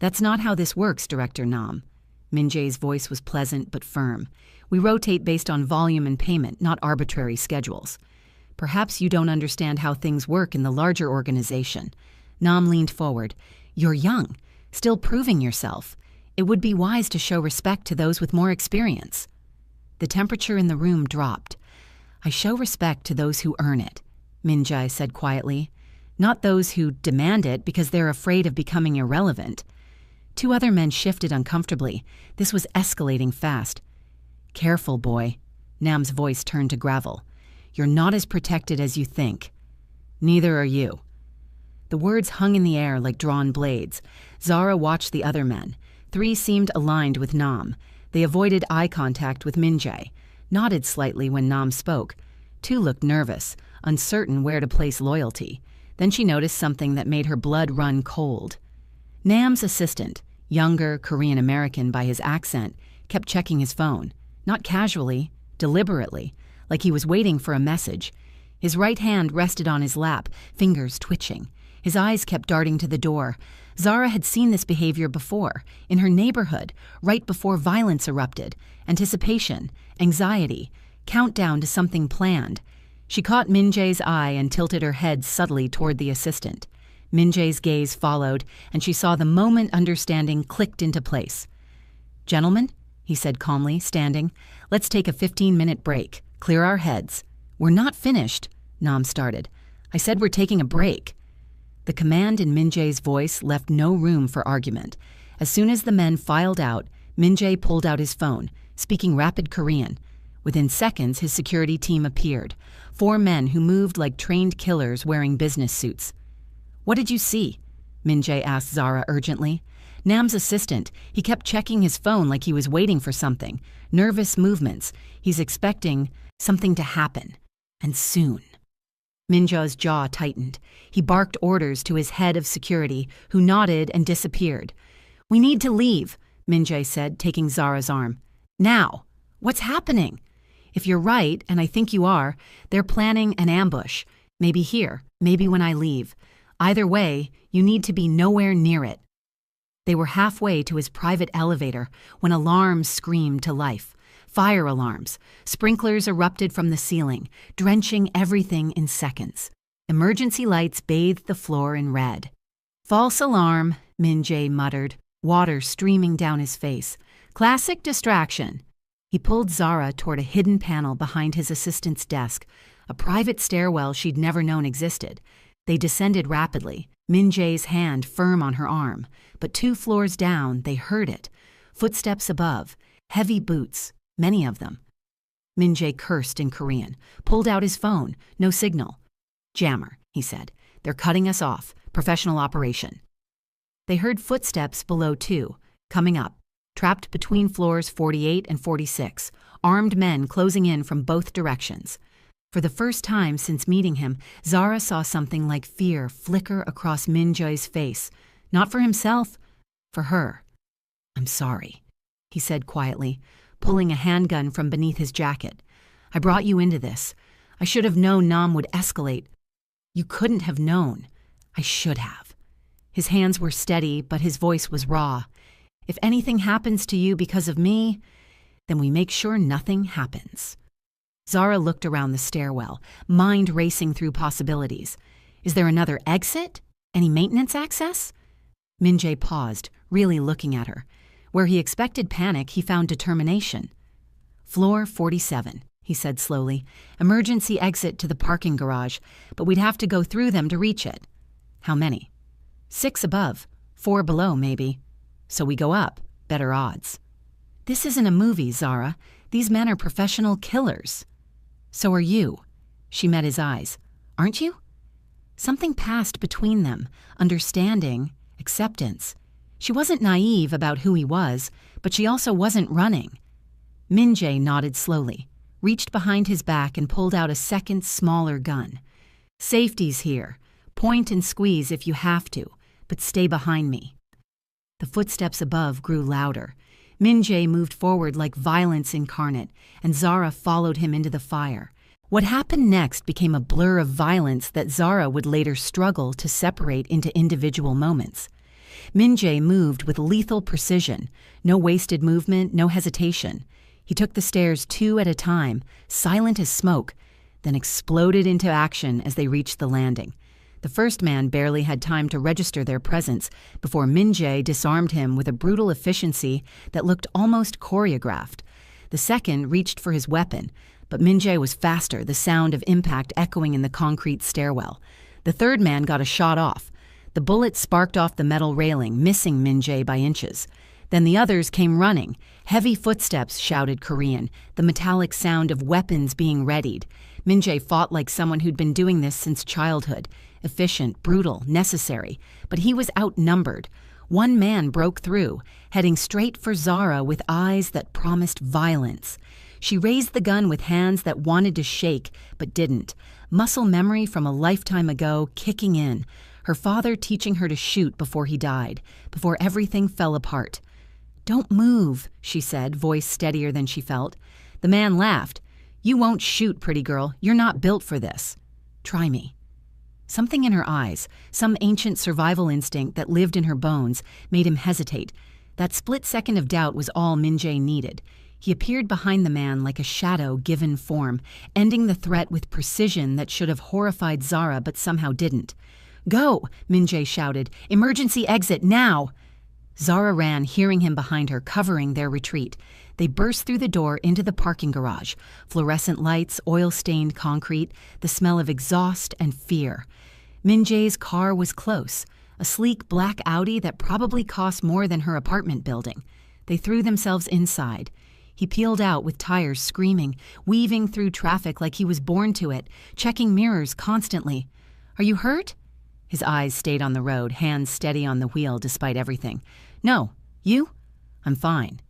"That's not how this works, Director Nam." Min Jae's voice was pleasant but firm. "We rotate based on volume and payment, not arbitrary schedules." "Perhaps you don't understand how things work in the larger organization." Nam leaned forward. "You're young, still proving yourself. It would be wise to show respect to those with more experience." The temperature in the room dropped. "I show respect to those who earn it," Min Jae said quietly. "Not those who demand it because they're afraid of becoming irrelevant." Two other men shifted uncomfortably. This was escalating fast. "Careful, boy." Nam's voice turned to gravel. "You're not as protected as you think. Neither are you." The words hung in the air like drawn blades. Zara watched the other men. 3 seemed aligned with Nam. They avoided eye contact with Min Jae, nodded slightly when Nam spoke. 2 looked nervous, uncertain where to place loyalty. Then she noticed something that made her blood run cold. Nam's assistant, younger, Korean-American by his accent, kept checking his phone. Not casually, deliberately, like he was waiting for a message. His right hand rested on his lap, fingers twitching. His eyes kept darting to the door. Zara had seen this behavior before, in her neighborhood, right before violence erupted. Anticipation, anxiety, countdown to something planned. She caught Min Jae's eye and tilted her head subtly toward the assistant. Min Jae's gaze followed, and she saw the moment understanding clicked into place. "Gentlemen," he said calmly, standing, "let's take a 15-minute break. Clear our heads." "We're not finished," Nam started. "I said we're taking a break." The command in Min Jae's voice left no room for argument. As soon as the men filed out, Min Jae pulled out his phone, speaking rapid Korean. Within seconds, his security team appeared. 4 men who moved like trained killers wearing business suits. "What did you see?" Min Jae asked Zara urgently. Nam's assistant, he kept checking his phone like he was waiting for something. Nervous movements. He's expecting something to happen. And soon. Min Jae's jaw tightened. He barked orders to his head of security, who nodded and disappeared. "We need to leave," Min Jae said, taking Zara's arm. "Now. What's happening?" "If you're right, and I think you are, they're planning an ambush. Maybe here, maybe when I leave. Either way, you need to be nowhere near it." They were halfway to his private elevator when alarms screamed to life. Fire alarms. Sprinklers erupted from the ceiling, drenching everything in seconds. Emergency lights bathed the floor in red. "False alarm," Min Jae muttered, water streaming down his face. "Classic distraction." He pulled Zara toward a hidden panel behind his assistant's desk, a private stairwell she'd never known existed. They descended rapidly, Min Jae's hand firm on her arm. But 2 floors down, they heard it. Footsteps above, heavy boots, many of them. Min Jae cursed in Korean, pulled out his phone, no signal. "Jammer," he said. "They're cutting us off. Professional operation." They heard footsteps below too, coming up, trapped between floors 48 and 46, armed men closing in from both directions. For the first time since meeting him, Zara saw something like fear flicker across Min Jae's face. Not for himself, for her. "I'm sorry," he said quietly, pulling a handgun from beneath his jacket. "I brought you into this. I should have known Nam would escalate." "You couldn't have known." "I should have." His hands were steady, but his voice was raw. "If anything happens to you because of me, then we make sure nothing happens." Zara looked around the stairwell, mind racing through possibilities. Is there another exit? Any maintenance access? Min Jae paused, really looking at her. Where he expected panic, he found determination. "Floor 47, he said slowly. "Emergency exit to the parking garage, but we'd have to go through them to reach it." "How many?" "6 above, 4 below, maybe. So we go up, better odds." "This isn't a movie, Zara. These men are professional killers." "So are you." She met his eyes. "Aren't you?" Something passed between them, understanding, acceptance. She wasn't naive about who he was, but she also wasn't running. Min-jae nodded slowly, reached behind his back and pulled out a second, smaller gun. "Safety's here. Point and squeeze if you have to, but stay behind me." The footsteps above grew louder. Min-jae moved forward like violence incarnate, and Zara followed him into the fire. What happened next became a blur of violence that Zara would later struggle to separate into individual moments. Min-jae moved with lethal precision, no wasted movement, no hesitation. He took the stairs 2 at a time, silent as smoke, then exploded into action as they reached the landing. The first man barely had time to register their presence before Min-jae disarmed him with a brutal efficiency that looked almost choreographed. The second reached for his weapon, but Min-jae was faster, the sound of impact echoing in the concrete stairwell. The third man got a shot off. The bullet sparked off the metal railing, missing Min-jae by inches. Then the others came running. "Heavy footsteps," shouted Korean, the metallic sound of weapons being readied. Min-jae fought like someone who'd been doing this since childhood. Efficient, brutal, necessary. But he was outnumbered. One man broke through, heading straight for Zara with eyes that promised violence. She raised the gun with hands that wanted to shake, but didn't. Muscle memory from a lifetime ago kicking in. Her father teaching her to shoot before he died, before everything fell apart. "Don't move," she said, voice steadier than she felt. The man laughed. "You won't shoot, pretty girl. You're not built for this. Try me." Something in her eyes, some ancient survival instinct that lived in her bones, made him hesitate. That split second of doubt was all Min-jae needed. He appeared behind the man like a shadow given form, ending the threat with precision that should have horrified Zara but somehow didn't. "Go!" Min-jae shouted. "Emergency exit, now!" Zara ran, hearing him behind her, covering their retreat. They burst through the door into the parking garage. Fluorescent lights, oil-stained concrete, the smell of exhaust and fear. Min-jae's car was close, a sleek black Audi that probably cost more than her apartment building. They threw themselves inside. He peeled out with tires screaming, weaving through traffic like he was born to it, checking mirrors constantly. "Are you hurt?" His eyes stayed on the road, hands steady on the wheel despite everything. "No. You?" "I'm fine."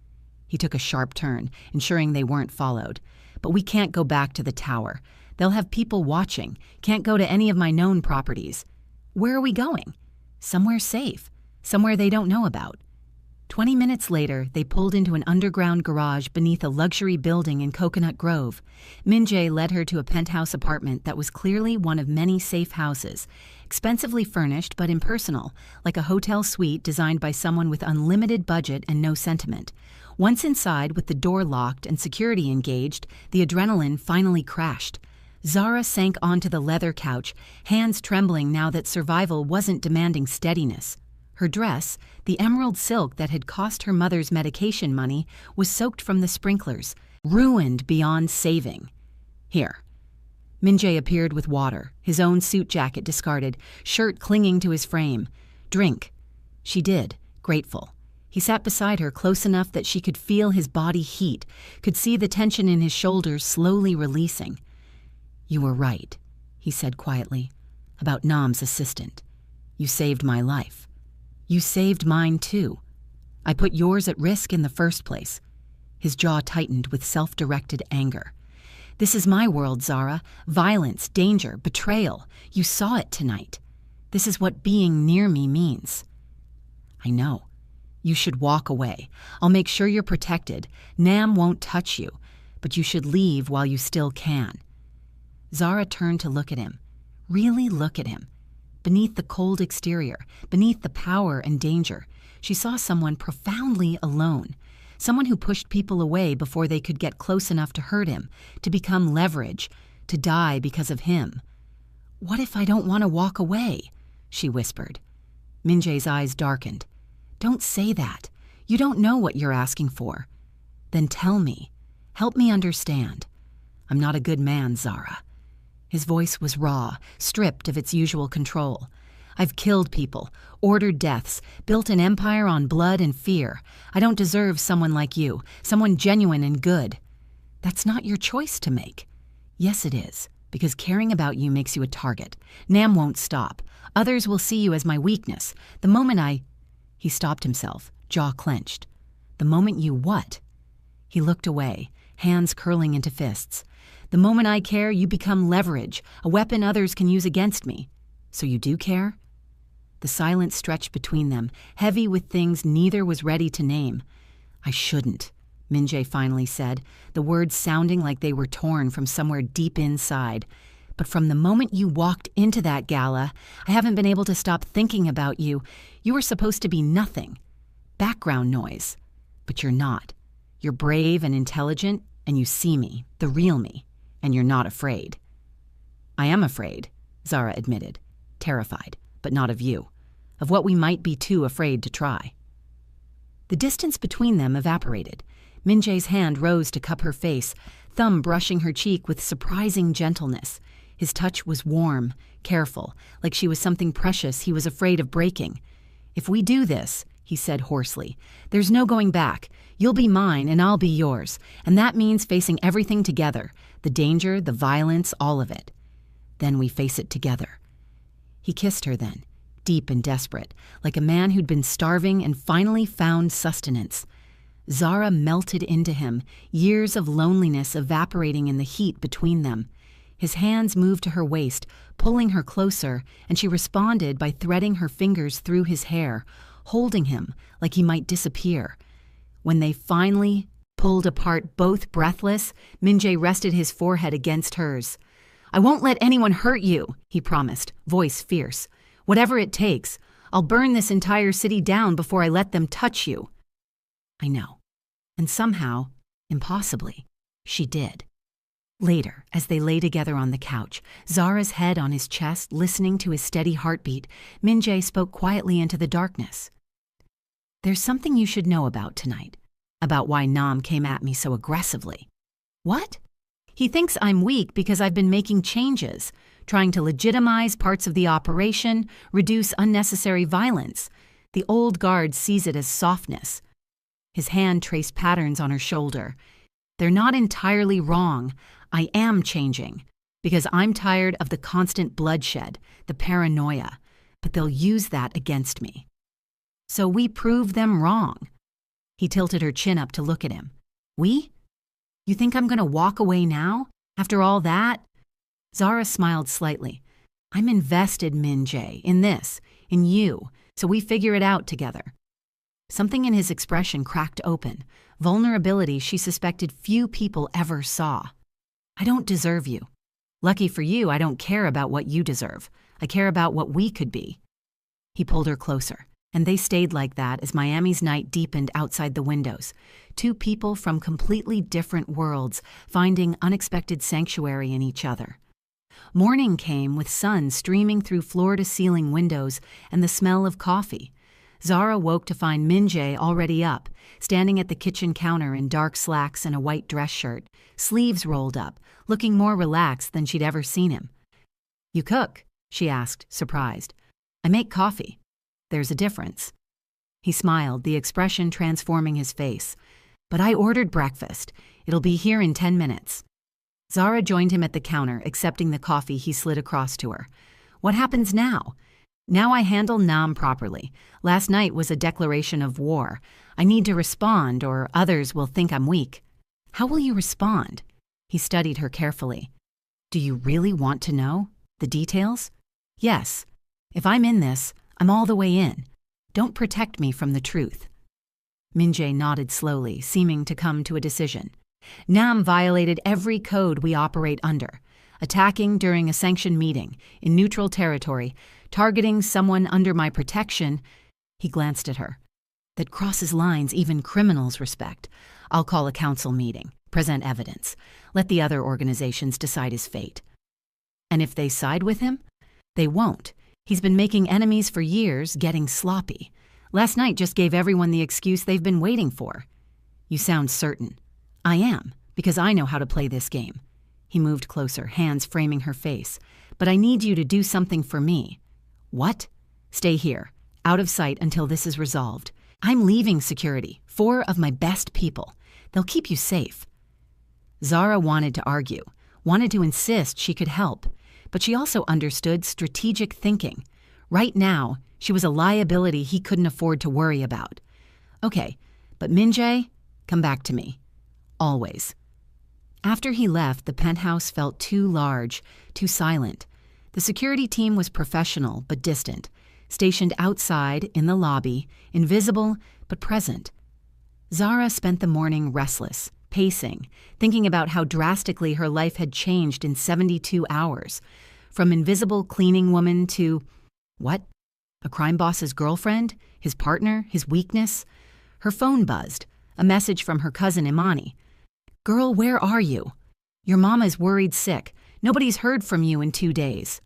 He took a sharp turn, ensuring they weren't followed. "But we can't go back to the tower. They'll have people watching. Can't go to any of my known properties." "Where are we going?" "Somewhere safe. Somewhere they don't know about." 20 minutes later, they pulled into an underground garage beneath a luxury building in Coconut Grove. Min-jae led her to a penthouse apartment that was clearly one of many safe houses, expensively furnished but impersonal, like a hotel suite designed by someone with unlimited budget and no sentiment. Once inside, with the door locked and security engaged, the adrenaline finally crashed. Zara sank onto the leather couch, hands trembling now that survival wasn't demanding steadiness. Her dress, the emerald silk that had cost her mother's medication money, was soaked from the sprinklers, ruined beyond saving. "Here." Min-jae appeared with water, his own suit jacket discarded, shirt clinging to his frame. "Drink." She did, grateful. He sat beside her close enough that she could feel his body heat, could see the tension in his shoulders slowly releasing. "You were right," he said quietly, "about Nam's assistant. You saved my life. You saved mine too. I put yours at risk in the first place." His jaw tightened with self-directed anger. "This is my world, Zara. Violence, danger, betrayal. You saw it tonight. This is what being near me means." "I know. You should walk away. I'll make sure you're protected. Nam won't touch you, but you should leave while you still can." Zara turned to look at him. Really look at him. Beneath the cold exterior, beneath the power and danger, she saw someone profoundly alone, someone who pushed people away before they could get close enough to hurt him, to become leverage, to die because of him. "What if I don't want to walk away?" she whispered. Min-jae's eyes darkened. "Don't say that. You don't know what you're asking for. Then tell me. Help me understand. I'm not a good man, Zara." His voice was raw, stripped of its usual control. "I've killed people, ordered deaths, built an empire on blood and fear. I don't deserve someone like you, someone genuine and good." "That's not your choice to make." "Yes, it is, because caring about you makes you a target. Nam won't stop. Others will see you as my weakness. The moment I—" He stopped himself, jaw clenched. "The moment you what?" He looked away, hands curling into fists. "The moment I care, you become leverage, a weapon others can use against me. So you do care?" The silence stretched between them, heavy with things neither was ready to name. "I shouldn't," Min-jae finally said, the words sounding like they were torn from somewhere deep inside. "But from the moment you walked into that gala, I haven't been able to stop thinking about you. You were supposed to be nothing. Background noise. But you're not. You're brave and intelligent, and you see me, the real me, and you're not afraid." "I am afraid," Zara admitted, terrified, but not of you, of what we might be too afraid to try. The distance between them evaporated. Min-jae's hand rose to cup her face, thumb brushing her cheek with surprising gentleness. His touch was warm, careful, like she was something precious he was afraid of breaking. "If we do this," he said hoarsely, "there's no going back. You'll be mine and I'll be yours, and that means facing everything together, the danger, the violence, all of it. Then we face it together." He kissed her then, deep and desperate, like a man who'd been starving and finally found sustenance. Zara melted into him, years of loneliness evaporating in the heat between them. His hands moved to her waist, pulling her closer, and she responded by threading her fingers through his hair, holding him like he might disappear. When they finally pulled apart, both breathless, Min-jae rested his forehead against hers. "I won't let anyone hurt you," he promised, voice fierce. "Whatever it takes, I'll burn this entire city down before I let them touch you." I know. And somehow, impossibly, she did. Later, as they lay together on the couch, Zara's head on his chest, listening to his steady heartbeat, Min-jae spoke quietly into the darkness. "There's something you should know about tonight, about why Nam came at me so aggressively." "What?" "He thinks I'm weak because I've been making changes, trying to legitimize parts of the operation, reduce unnecessary violence. The old guard sees it as softness." His hand traced patterns on her shoulder. "They're not entirely wrong. I am changing, because I'm tired of the constant bloodshed, the paranoia, but they'll use that against me. So we prove them wrong." He tilted her chin up to look at him. "We? You think I'm going to walk away now, after all that?" Zara smiled slightly. "I'm invested, Min-jae, in this, in you, so we figure it out together." Something in his expression cracked open, vulnerability she suspected few people ever saw. "I don't deserve you. Lucky for you, I don't care about what you deserve. I care about what we could be." He pulled her closer, and they stayed like that as Miami's night deepened outside the windows. Two people from completely different worlds finding unexpected sanctuary in each other. Morning came with sun streaming through floor-to-ceiling windows and the smell of coffee. Zara woke to find Min-jae already up, standing at the kitchen counter in dark slacks and a white dress shirt, sleeves rolled up, looking more relaxed than she'd ever seen him. "You cook?" she asked, surprised. "I make coffee. There's a difference." He smiled, the expression transforming his face. "But I ordered breakfast. It'll be here in 10 minutes. Zara joined him at the counter, accepting the coffee he slid across to her. "What happens now?" "Now I handle Nam properly. Last night was a declaration of war. I need to respond, or others will think I'm weak." "How will you respond?" He studied her carefully. "Do you really want to know? The details?" "Yes. If I'm in this, I'm all the way in. Don't protect me from the truth." Min-jae nodded slowly, seeming to come to a decision. "Nam violated every code we operate under. Attacking during a sanctioned meeting, in neutral territory, targeting someone under my protection." He glanced at her. "That crosses lines even criminals respect. I'll call a council meeting, present evidence. Let the other organizations decide his fate." "And if they side with him?" "They won't. He's been making enemies for years, getting sloppy. Last night just gave everyone the excuse they've been waiting for." "You sound certain." "I am, because I know how to play this game." He moved closer, hands framing her face. "But I need you to do something for me." "What?" "Stay here, out of sight until this is resolved. I'm leaving security, 4 of my best people. They'll keep you safe." Zara wanted to argue, wanted to insist she could help, but she also understood strategic thinking. Right now, she was a liability he couldn't afford to worry about. "Okay, but Min-jae, come back to me. Always." After he left, the penthouse felt too large, too silent. The security team was professional but distant, stationed outside in the lobby, invisible but present. Zara spent the morning restless, pacing, thinking about how drastically her life had changed in 72 hours. From invisible cleaning woman to, what? A crime boss's girlfriend? His partner? His weakness? Her phone buzzed, a message from her cousin Imani. "Girl, where are you? Your mama's worried sick. Nobody's heard from you in 2 days."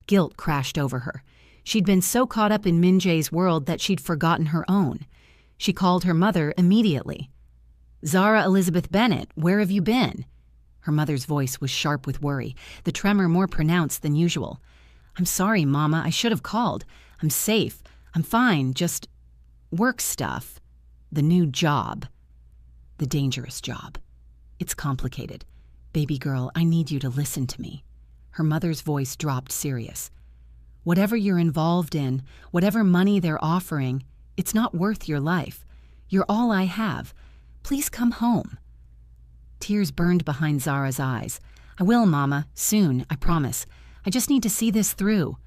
Guilt crashed over her. She'd been so caught up in Min-jae's world that she'd forgotten her own. She called her mother immediately. "Zara Elizabeth Bennett, where have you been?" Her mother's voice was sharp with worry, the tremor more pronounced than usual. "I'm sorry, Mama, I should have called. I'm safe. I'm fine, just work stuff. The new job. The dangerous job. It's complicated. Baby girl, I need you to listen to me." Her mother's voice dropped serious. "Whatever you're involved in, whatever money they're offering, it's not worth your life. You're all I have. Please come home." Tears burned behind Zara's eyes. "I will, Mama, soon, I promise. I just need to see this through."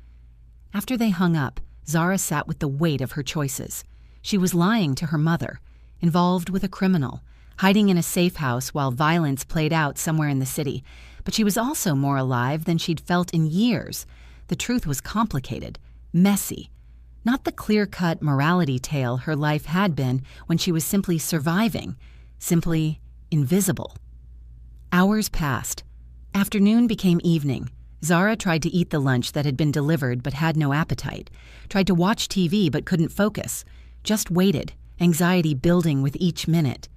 After they hung up, Zara sat with the weight of her choices. She was lying to her mother, involved with a criminal, hiding in a safe house while violence played out somewhere in the city. But she was also more alive than she'd felt in years. The truth was complicated, messy. Not the clear-cut morality tale her life had been when she was simply surviving, simply invisible. Hours passed. Afternoon became evening. Zara tried to eat the lunch that had been delivered but had no appetite, tried to watch TV but couldn't focus, just waited, anxiety building with each minute.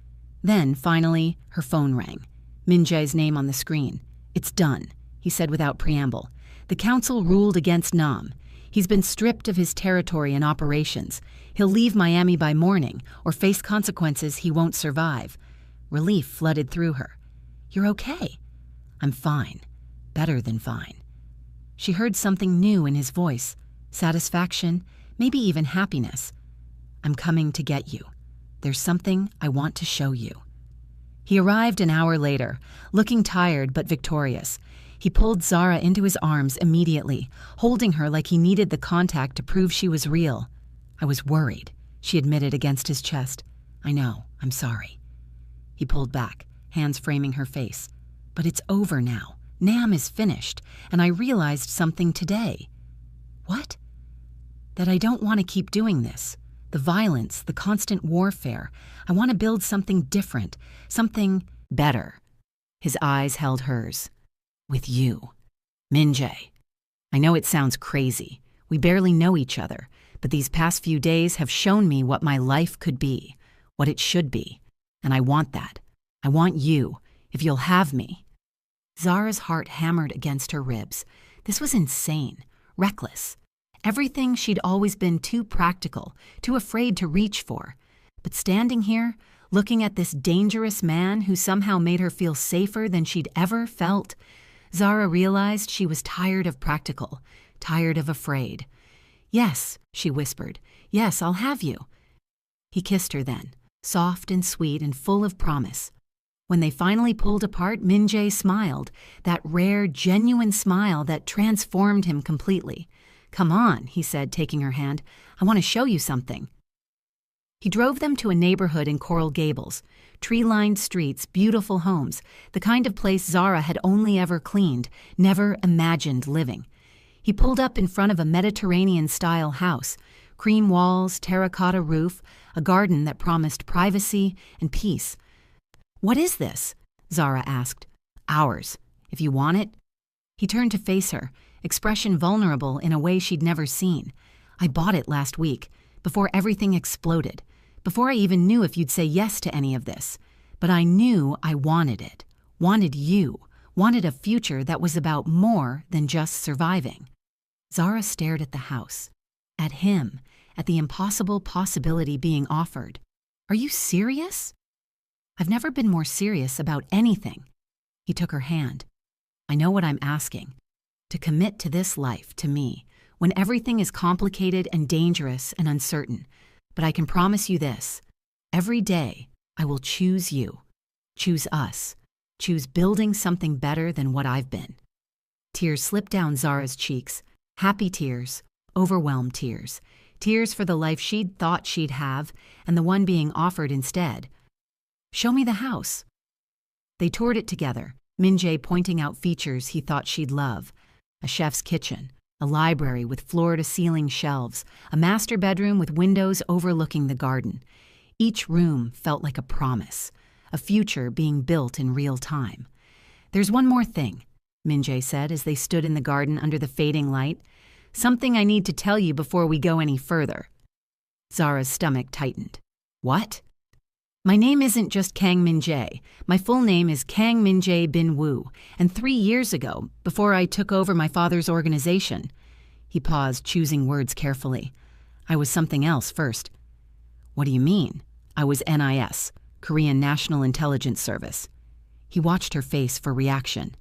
Then, finally, her phone rang. Min-jae's name on the screen. "It's done," he said without preamble. "The council ruled against Nam. He's been stripped of his territory and operations. He'll leave Miami by morning or face consequences he won't survive." Relief flooded through her. "You're okay." "I'm fine. Better than fine." She heard something new in his voice. Satisfaction, maybe even happiness. "I'm coming to get you. There's something I want to show you." He arrived an hour later, looking tired but victorious. He pulled Zara into his arms immediately, holding her like he needed the contact to prove she was real. "I was worried," she admitted against his chest. "I know, I'm sorry." He pulled back, hands framing her face. "But it's over now. Nam is finished, and I realized something today." "What?" "That I don't want to keep doing this. The violence, the constant warfare. I want to build something different, something better." His eyes held hers. "With you. Min-jae. I know it sounds crazy. We barely know each other, but these past few days have shown me what my life could be, what it should be. And I want that. I want you, if you'll have me." Zara's heart hammered against her ribs. This was insane, reckless. Everything she'd always been too practical, too afraid to reach for. But standing here, looking at this dangerous man who somehow made her feel safer than she'd ever felt, Zara realized she was tired of practical, tired of afraid. "Yes," she whispered. "Yes, I'll have you." He kissed her then, soft and sweet and full of promise. When they finally pulled apart, Min-jae smiled, that rare, genuine smile that transformed him completely. "Come on," he said, taking her hand. "I want to show you something." He drove them to a neighborhood in Coral Gables. Tree-lined streets, beautiful homes, the kind of place Zara had only ever cleaned, never imagined living. He pulled up in front of a Mediterranean-style house, cream walls, terracotta roof, a garden that promised privacy and peace. "What is this?" Zara asked. "Ours, if you want it." He turned to face her, expression vulnerable in a way she'd never seen. "I bought it last week. before everything exploded, before I even knew if you'd say yes to any of this. But I knew I wanted it, wanted you, wanted a future that was about more than just surviving. Zara stared at the house, at him, at the impossible possibility being offered. Are you serious? I've never been more serious about anything. He took her hand. I know what I'm asking. To commit to this life, to me, when everything is complicated and dangerous and uncertain. But I can promise you this. Every day, I will choose you, choose us, choose building something better than what I've been. Tears slipped down Zara's cheeks, happy tears, overwhelmed tears, tears for the life she'd thought she'd have and the one being offered instead. Show me the house. They toured it together, Min-jae pointing out features he thought she'd love. A chef's kitchen, a library with floor-to-ceiling shelves, a master bedroom with windows overlooking the garden. Each room felt like a promise, a future being built in real time. There's one more thing, Min-jae said as they stood in the garden under the fading light. Something I need to tell you before we go any further. Zara's stomach tightened. What? My name isn't just Kang Min-jae. My full name is Kang Min-jae Bin Woo, and 3 years ago, before I took over my father's organization, he paused, choosing words carefully. I was something else first. What do you mean? I was NIS, Korean National Intelligence Service. He watched her face for reaction.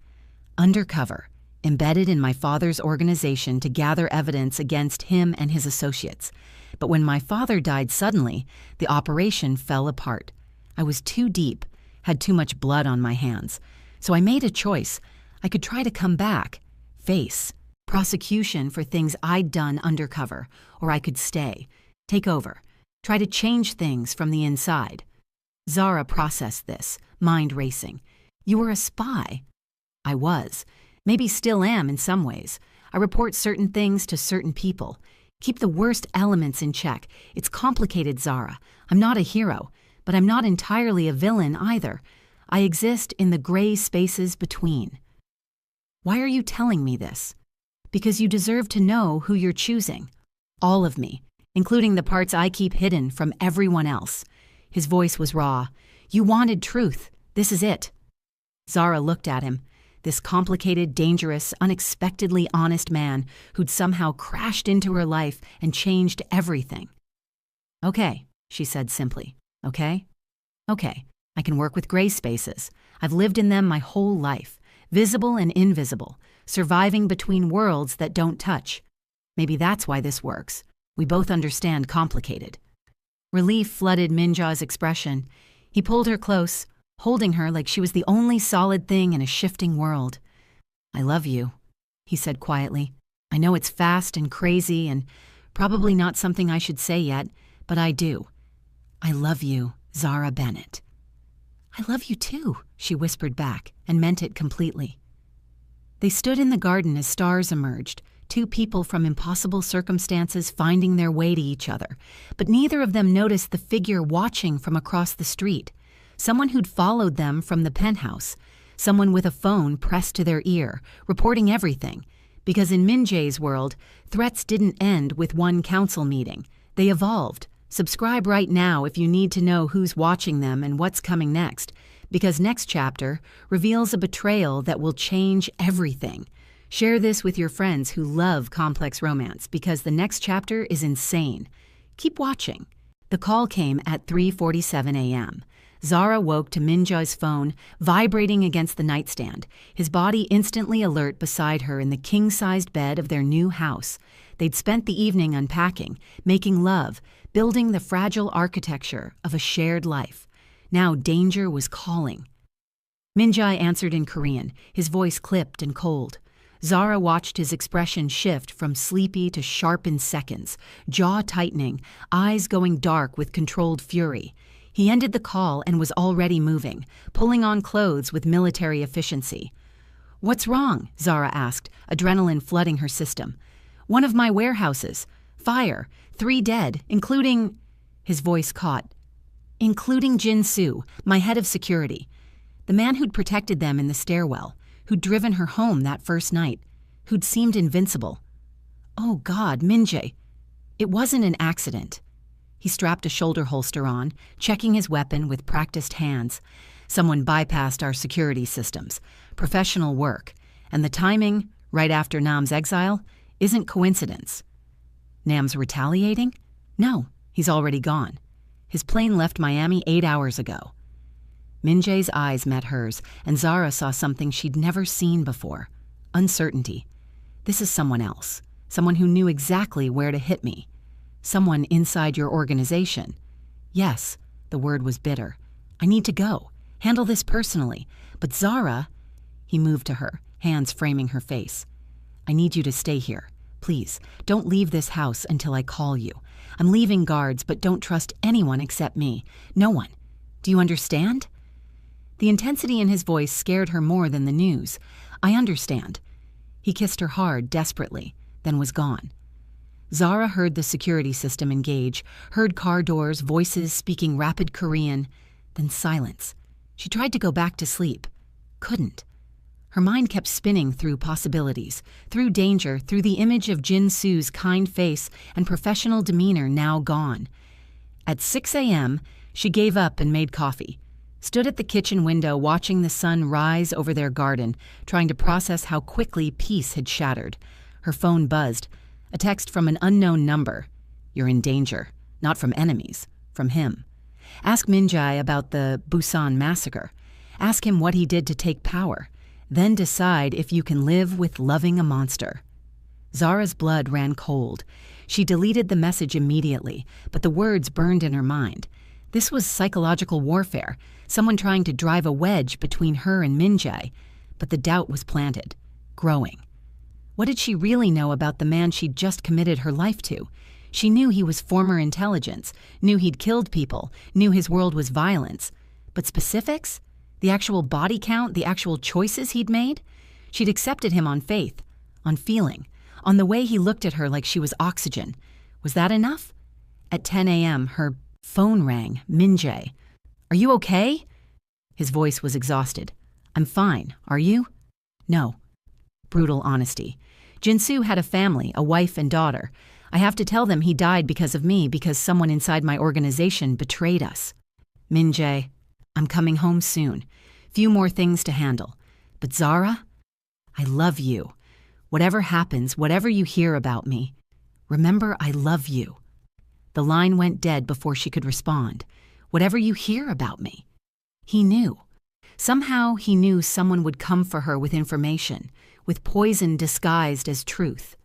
Undercover, embedded in my father's organization to gather evidence against him and his associates. But when my father died suddenly, the operation fell apart. I was too deep, had too much blood on my hands. So I made a choice. I could try to come back, face prosecution for things I'd done undercover, or I could stay, take over, try to change things from the inside. Zara processed this, mind racing. You were a spy. I was. Maybe still am in some ways. I report certain things to certain people. Keep the worst elements in check. It's complicated, Zara. I'm not a hero, but I'm not entirely a villain either. I exist in the gray spaces between. Why are you telling me this? Because you deserve to know who you're choosing. All of me, including the parts I keep hidden from everyone else. His voice was raw. You wanted truth. This is it. Zara looked at him. This complicated, dangerous, unexpectedly honest man who'd somehow crashed into her life and changed everything. Okay, she said simply. Okay? Okay, I can work with gray spaces. I've lived in them my whole life, visible and invisible, surviving between worlds that don't touch. Maybe that's why this works. We both understand complicated. Relief flooded Min-jae's expression. He pulled her close, holding her like she was the only solid thing in a shifting world. I love you, he said quietly. I know it's fast and crazy and probably not something I should say yet, but I do. I love you, Zara Bennett. I love you too, she whispered back, and meant it completely. They stood in the garden as stars emerged, two people from impossible circumstances finding their way to each other, but neither of them noticed the figure watching from across the street. Someone who'd followed them from the penthouse, someone with a phone pressed to their ear, reporting everything. Because in Min-jae's world, threats didn't end with one council meeting. They evolved. Subscribe right now if you need to know who's watching them and what's coming next, because next chapter reveals a betrayal that will change everything. Share this with your friends who love complex romance, because the next chapter is insane. Keep watching. The call came at 3:47 a.m. Zara woke to Min-jae's phone, vibrating against the nightstand, his body instantly alert beside her in the king-sized bed of their new house. They'd spent the evening unpacking, making love, building the fragile architecture of a shared life. Now danger was calling. Min-jae answered in Korean, his voice clipped and cold. Zara watched his expression shift from sleepy to sharp in seconds, jaw tightening, eyes going dark with controlled fury. He ended the call and was already moving, pulling on clothes with military efficiency. What's wrong? Zara asked, adrenaline flooding her system. One of my warehouses. Fire. 3 dead, including... His voice caught. Including Jin Soo, my head of security. The man who'd protected them in the stairwell, who'd driven her home that first night, who'd seemed invincible. Oh God, Min-jae. It wasn't an accident. He strapped a shoulder holster on, checking his weapon with practiced hands. Someone bypassed our security systems. Professional work. And the timing, right after Nam's exile, isn't coincidence. Nam's retaliating? No, he's already gone. His plane left Miami 8 hours ago. Min-jae's eyes met hers, and Zara saw something she'd never seen before. Uncertainty. This is someone else. Someone who knew exactly where to hit me. Someone inside your organization. Yes, the word was bitter. I need to go. Handle this personally. But Zara... He moved to her, hands framing her face. I need you to stay here. Please, don't leave this house until I call you. I'm leaving guards, but don't trust anyone except me. No one. Do you understand? The intensity in his voice scared her more than the news. I understand. He kissed her hard, desperately, then was gone. Zara heard the security system engage, heard car doors, voices speaking rapid Korean, then silence. She tried to go back to sleep. Couldn't. Her mind kept spinning through possibilities, through danger, through the image of Jin-Soo's kind face and professional demeanor now gone. At 6 a.m., she gave up and made coffee, stood at the kitchen window watching the sun rise over their garden, trying to process how quickly peace had shattered. Her phone buzzed. A text from an unknown number. You're in danger. Not from enemies. From him. Ask Min-jae about the Busan massacre. Ask him what he did to take power. Then decide if you can live with loving a monster. Zara's blood ran cold. She deleted the message immediately, but the words burned in her mind. This was psychological warfare, someone trying to drive a wedge between her and Min-jae. But the doubt was planted, growing. What did she really know about the man she'd just committed her life to? She knew he was former intelligence, knew he'd killed people, knew his world was violence. But specifics? The actual body count, the actual choices he'd made? She'd accepted him on faith, on feeling, on the way he looked at her like she was oxygen. Was that enough? At 10 a.m., her phone rang. Min-jae. Are you okay? His voice was exhausted. I'm fine. Are you? No. Brutal honesty. Jin-Soo had a family, a wife and daughter. I have to tell them he died because of me, because someone inside my organization betrayed us. Min-jae, I'm coming home soon. Few more things to handle. But Zara, I love you. Whatever happens, whatever you hear about me, remember I love you. The line went dead before she could respond. Whatever you hear about me. He knew. Somehow he knew someone would come for her with information, with poison disguised as truth.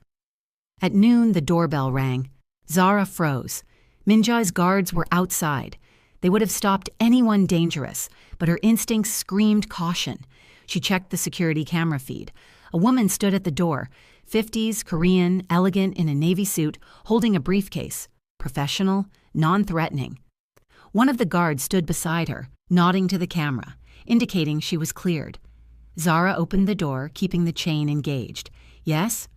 At noon, the doorbell rang. Zara froze. Min-jae's guards were outside. They would have stopped anyone dangerous, but her instincts screamed caution. She checked the security camera feed. A woman stood at the door, 50s, Korean, elegant in a navy suit, holding a briefcase. Professional, non-threatening. One of the guards stood beside her, nodding to the camera, indicating she was cleared. Zara opened the door, keeping the chain engaged. Yes?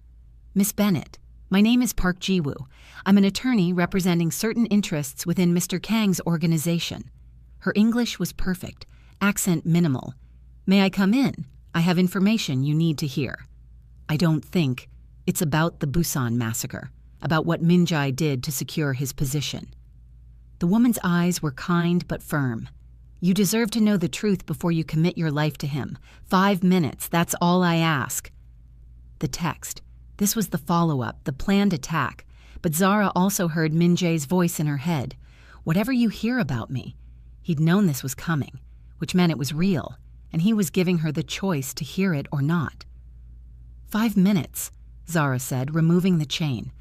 Miss Bennett. My name is Park Ji-woo. I'm an attorney representing certain interests within Mr. Kang's organization. Her English was perfect, accent minimal. May I come in? I have information you need to hear. I don't think. It's about the Busan massacre, about what Min-jae did to secure his position. The woman's eyes were kind but firm. You deserve to know the truth before you commit your life to him. 5 minutes, that's all I ask. The text. This was the follow-up, the planned attack. But Zara also heard Min-jae's voice in her head. Whatever you hear about me. He'd known this was coming, which meant it was real, and he was giving her the choice to hear it or not. 5 minutes, Zara said, removing the chain.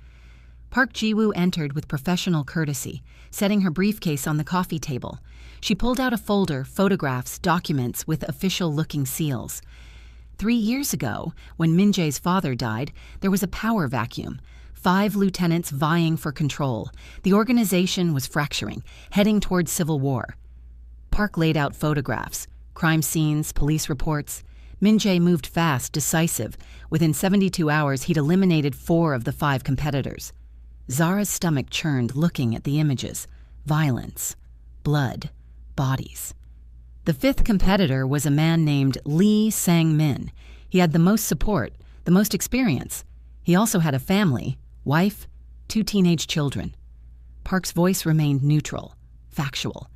Park Ji-woo entered with professional courtesy, setting her briefcase on the coffee table. She pulled out a folder, photographs, documents with official-looking seals. 3 years ago, when Min-jae's father died, there was a power vacuum. 5 lieutenants vying for control. The organization was fracturing, heading towards civil war. Park laid out photographs, crime scenes, police reports. Min-jae moved fast, decisive. Within 72 hours, he'd eliminated 4 of the 5 competitors. Zara's stomach churned looking at the images. Violence, blood, bodies. The 5th competitor was a man named Lee Sang-min. He had the most support, the most experience. He also had a family, wife, 2 teenage children. Park's voice remained neutral, factual.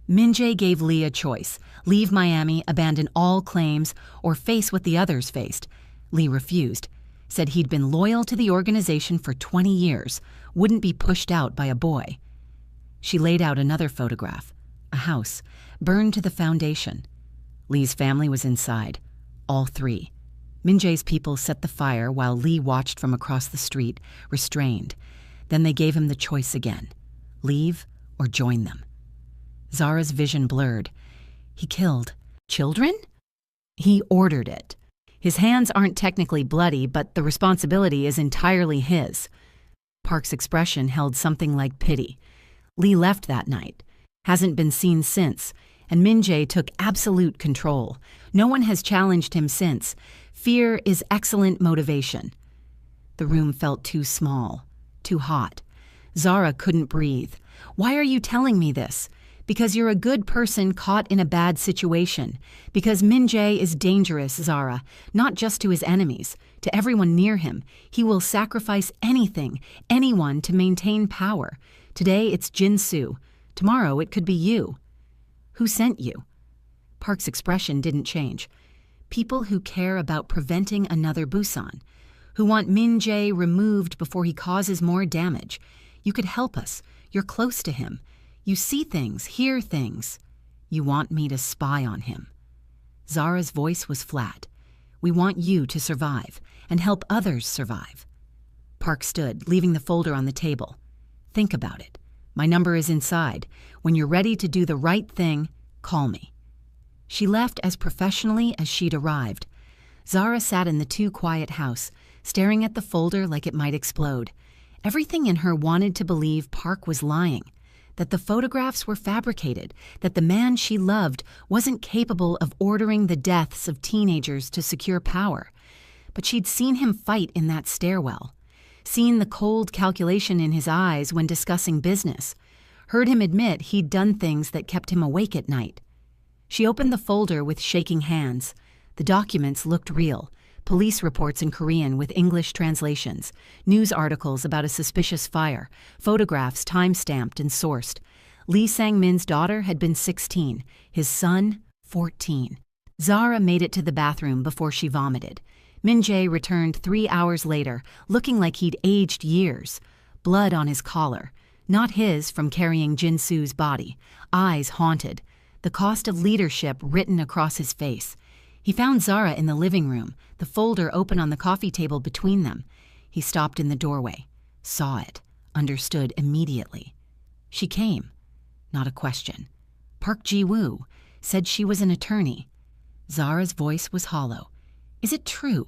Min-jae gave Lee a choice: leave Miami, abandon all claims, or face what the others faced. Lee refused, said he'd been loyal to the organization for 20 years, wouldn't be pushed out by a boy. She laid out another photograph, a house, burned to the foundation. Lee's family was inside, all three. Min-jae's people set the fire while Lee watched from across the street, restrained. Then they gave him the choice again: leave or join them. Zara's vision blurred. He killed children? He ordered it. His hands aren't technically bloody, but the responsibility is entirely his. Park's expression held something like pity. Lee left that night, hasn't been seen since, and Min-jae took absolute control. No one has challenged him since. Fear is excellent motivation. The room felt too small, too hot. Zara couldn't breathe. Why are you telling me this? Because you're a good person caught in a bad situation. Because Min-jae is dangerous, Zara, not just to his enemies, to everyone near him. He will sacrifice anything, anyone to maintain power. Today it's Jin-soo. Tomorrow it could be you. Who sent you? Park's expression didn't change. People who care about preventing another Busan, who want Min-jae removed before he causes more damage. You could help us. You're close to him. You see things, hear things. You want me to spy on him. Zara's voice was flat. We want you to survive and help others survive. Park stood, leaving the folder on the table. Think about it. My number is inside. When you're ready to do the right thing, call me. She left as professionally as she'd arrived. Zara sat in the too-quiet house, staring at the folder like it might explode. Everything in her wanted to believe Park was lying, that the photographs were fabricated, that the man she loved wasn't capable of ordering the deaths of teenagers to secure power. But she'd seen him fight in that stairwell, seen the cold calculation in his eyes when discussing business, heard him admit he'd done things that kept him awake at night. She opened the folder with shaking hands. The documents looked real. Police reports in Korean with English translations, news articles about a suspicious fire, photographs time-stamped and sourced. Lee Sang-min's daughter had been 16, his son 14. Zara made it to the bathroom before she vomited. Min-jae returned 3 hours later, looking like he'd aged years. Blood on his collar, not his from carrying Jin-soo's body, eyes haunted, the cost of leadership written across his face. He found Zara in the living room, the folder open on the coffee table between them. He stopped in the doorway, saw it, understood immediately. She came. Not a question. Park Ji-woo said she was an attorney. Zara's voice was hollow. Is it true?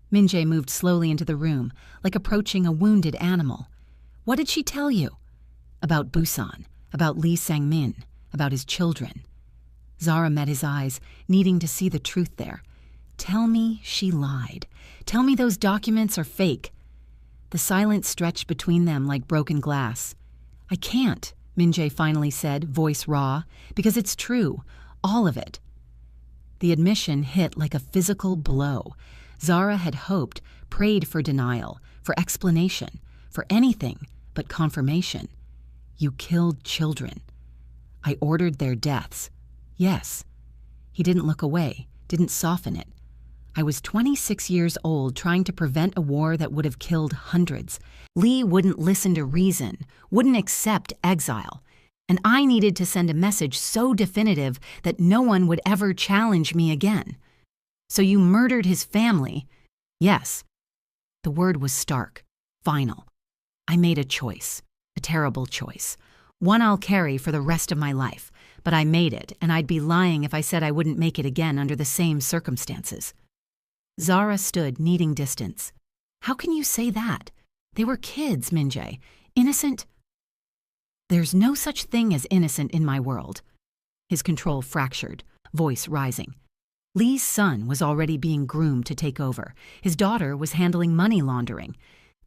Min-jae moved slowly into the room, like approaching a wounded animal. What did she tell you? About Busan, about Lee Sang-min, about his children. Zara met his eyes, needing to see the truth there. Tell me she lied. Tell me those documents are fake. The silence stretched between them like broken glass. I can't, Min-jae finally said, voice raw, because it's true, all of it. The admission hit like a physical blow. Zara had hoped, prayed for denial, for explanation, for anything but confirmation. You killed children. I ordered their deaths. Yes. He didn't look away, didn't soften it. I was 26 years old trying to prevent a war that would have killed hundreds. Lee wouldn't listen to reason, wouldn't accept exile. And I needed to send a message so definitive that no one would ever challenge me again. So you murdered his family? Yes. The word was stark, final. I made a choice, a terrible choice. One I'll carry for the rest of my life. But I made it, and I'd be lying if I said I wouldn't make it again under the same circumstances. Zara stood, needing distance. How can you say that? They were kids, Min-jae. Innocent? There's no such thing as innocent in my world. His control fractured, voice rising. Lee's son was already being groomed to take over. His daughter was handling money laundering.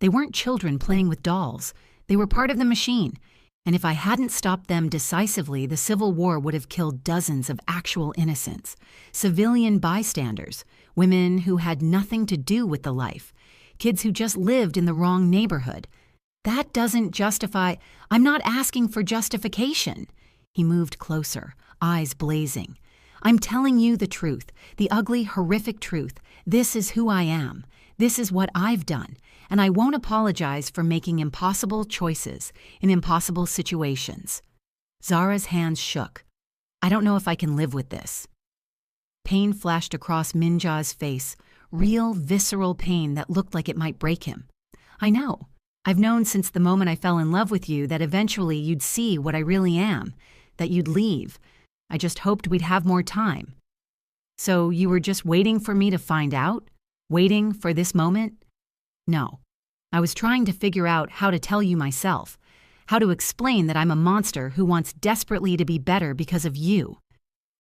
They weren't children playing with dolls. They were part of the machine. And if I hadn't stopped them decisively, the Civil War would have killed dozens of actual innocents, civilian bystanders, women who had nothing to do with the life, kids who just lived in the wrong neighborhood. That doesn't justify— I'm not asking for justification. He moved closer, eyes blazing. I'm telling you the truth, the ugly, horrific truth. This is who I am. This is what I've done, and I won't apologize for making impossible choices in impossible situations. Zara's hands shook. I don't know if I can live with this. Pain flashed across Minja's face, real, visceral pain that looked like it might break him. I know. I've known since the moment I fell in love with you that eventually you'd see what I really am, that you'd leave. I just hoped we'd have more time. So you were just waiting for me to find out? Waiting for this moment? No. I was trying to figure out how to tell you myself, how to explain that I'm a monster who wants desperately to be better because of you.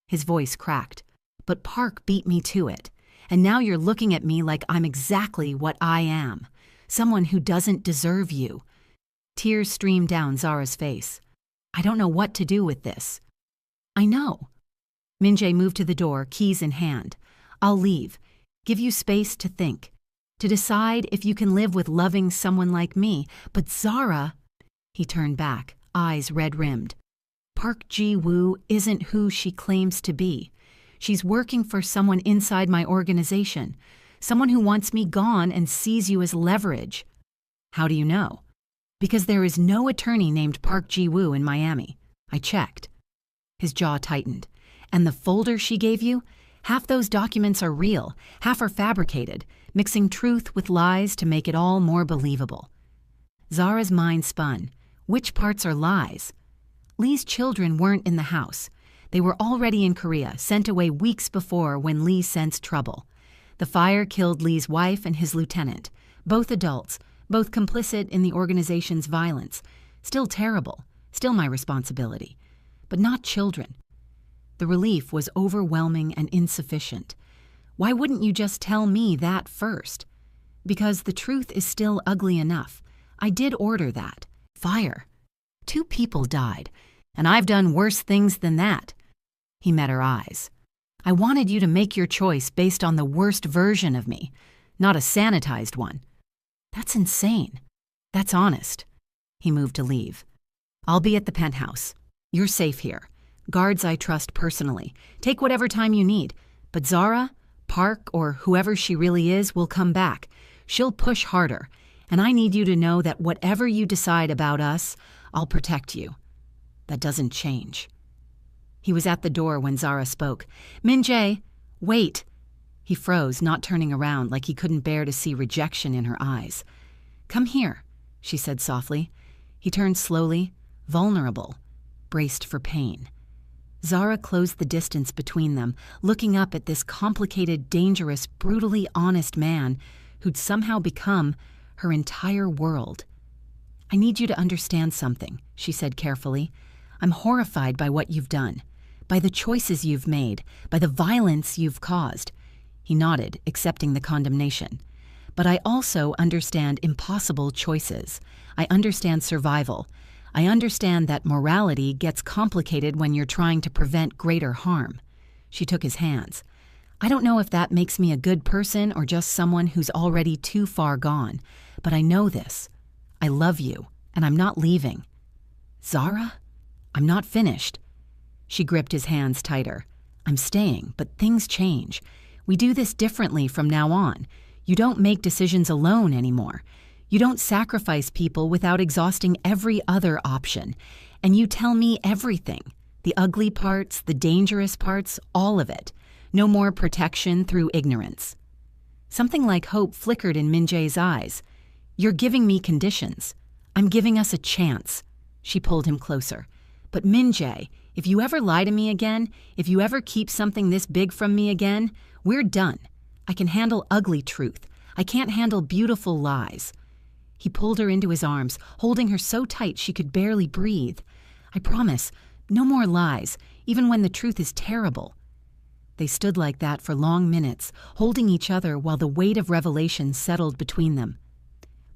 His voice cracked. But Park beat me to it, and now you're looking at me like I'm exactly what I am, someone who doesn't deserve you. Tears streamed down Zara's face. I don't know what to do with this. I know. Minjae moved to the door, keys in hand. I'll leave. Give you space to think, to decide if you can live with loving someone like me. But Zara— He turned back, eyes red-rimmed. Park Ji-woo isn't who she claims to be. She's working for someone inside my organization, someone who wants me gone and sees you as leverage. How do you know? Because there is no attorney named Park Ji-woo in Miami. I checked. His jaw tightened. And the folder she gave you? Half those documents are real, half are fabricated, mixing truth with lies to make it all more believable. Zara's mind spun. Which parts are lies? Lee's children weren't in the house. They were already in Korea, sent away weeks before when Lee sensed trouble. The fire killed Lee's wife and his lieutenant, both adults, both complicit in the organization's violence. Still terrible, still my responsibility. But not children. The relief was overwhelming and insufficient. Why wouldn't you just tell me that first? Because the truth is still ugly enough. I did order that. Fire. 2 people died, and I've done worse things than that. He met her eyes. I wanted you to make your choice based on the worst version of me, not a sanitized one. That's insane. That's honest. He moved to leave. I'll be at the penthouse. You're safe here. Guards I trust personally. Take whatever time you need. But Zara, Park, or whoever she really is will come back. She'll push harder. And I need you to know that whatever you decide about us, I'll protect you. That doesn't change. He was at the door when Zara spoke. Minjae, wait. He froze, not turning around like he couldn't bear to see rejection in her eyes. Come here, she said softly. He turned slowly, vulnerable, braced for pain. Zara closed the distance between them, looking up at this complicated, dangerous, brutally honest man who'd somehow become her entire world. I need you to understand something, she said carefully. I'm horrified by what you've done, by the choices you've made, by the violence you've caused. He nodded, accepting the condemnation. But I also understand impossible choices. I understand survival. I understand that morality gets complicated when you're trying to prevent greater harm. She took his hands. I don't know if that makes me a good person or just someone who's already too far gone, but I know this. I love you, and I'm not leaving. Zara? I'm not finished. She gripped his hands tighter. I'm staying, but things change. We do this differently from now on. You don't make decisions alone anymore. You don't sacrifice people without exhausting every other option. And you tell me everything. The ugly parts, the dangerous parts, all of it. No more protection through ignorance. Something like hope flickered in Minjae's eyes. You're giving me conditions. I'm giving us a chance. She pulled him closer. But Minjae, if you ever lie to me again, if you ever keep something this big from me again, we're done. I can handle ugly truth. I can't handle beautiful lies. He pulled her into his arms, holding her so tight she could barely breathe. I promise, no more lies, even when the truth is terrible. They stood like that for long minutes, holding each other while the weight of revelation settled between them.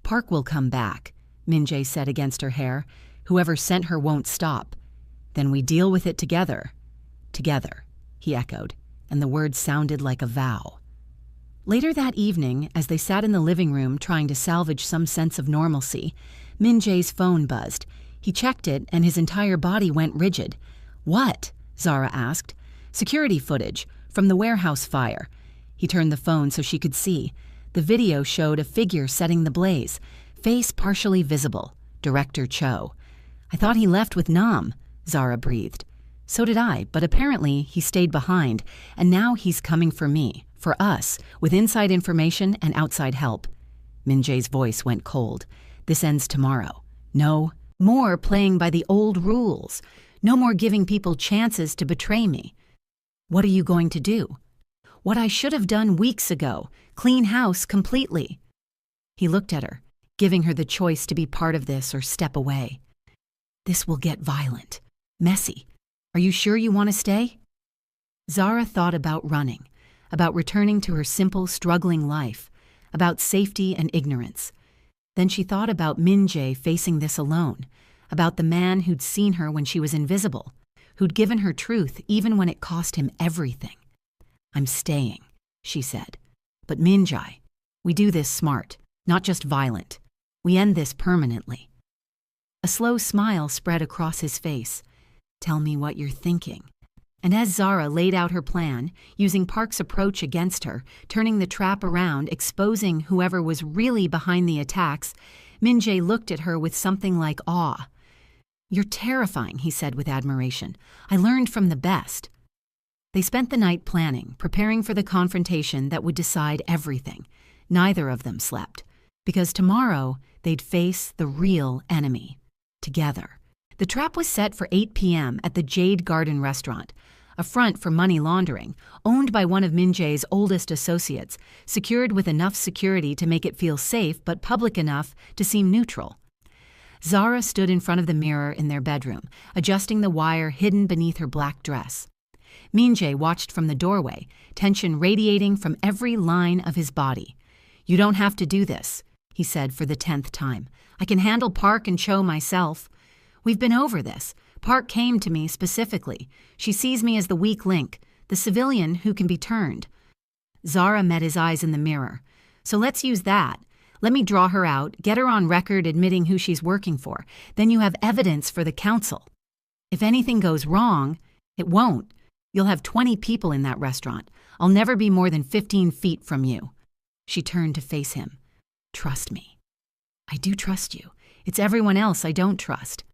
Park will come back, Minjae said against her hair. Whoever sent her won't stop. Then we deal with it together. Together, he echoed, and the words sounded like a vow. Later that evening, as they sat in the living room trying to salvage some sense of normalcy, Min Jae's phone buzzed. He checked it, and his entire body went rigid. "What?" Zara asked. "Security footage from the warehouse fire." He turned the phone so she could see. The video showed a figure setting the blaze, face partially visible. Director Cho. "I thought he left with Nam," Zara breathed. "So did I, but apparently he stayed behind, and now he's coming for me, for us, with inside information and outside help." Min Jae's voice went cold. "This ends tomorrow. No more playing by the old rules. No more giving people chances to betray me. What are you going to do?" "What I should have done weeks ago. Clean house completely." He looked at her, giving her the choice to be part of this or step away. "This will get violent. Messy. Are you sure you want to stay?" Zara thought about running, about returning to her simple, struggling life, about safety and ignorance. Then she thought about Min Jae facing this alone, about the man who'd seen her when she was invisible, who'd given her truth even when it cost him everything. "I'm staying," she said. "But Min Jae, we do this smart, not just violent. We end this permanently." A slow smile spread across his face. "Tell me what you're thinking." And as Zara laid out her plan, using Park's approach against her, turning the trap around, exposing whoever was really behind the attacks, Min Jae looked at her with something like awe. "You're terrifying," he said with admiration. "I learned from the best." They spent the night planning, preparing for the confrontation that would decide everything. Neither of them slept, because tomorrow they'd face the real enemy, together. The trap was set for 8 p.m. at the Jade Garden restaurant, a front for money laundering, owned by one of Min Jae's oldest associates, secured with enough security to make it feel safe but public enough to seem neutral. Zara stood in front of the mirror in their bedroom, adjusting the wire hidden beneath her black dress. Min Jae watched from the doorway, tension radiating from every line of his body. "You don't have to do this," he said for the 10th time. "I can handle Park and Cho myself. We've been over this. Park came to me specifically. She sees me as the weak link, the civilian who can be turned." Zara met his eyes in the mirror. "So let's use that. Let me draw her out, get her on record admitting who she's working for. Then you have evidence for the council. If anything goes wrong, it won't. You'll have 20 people in that restaurant. I'll never be more than 15 feet from you." She turned to face him. "Trust me." "I do trust you. It's everyone else I don't trust."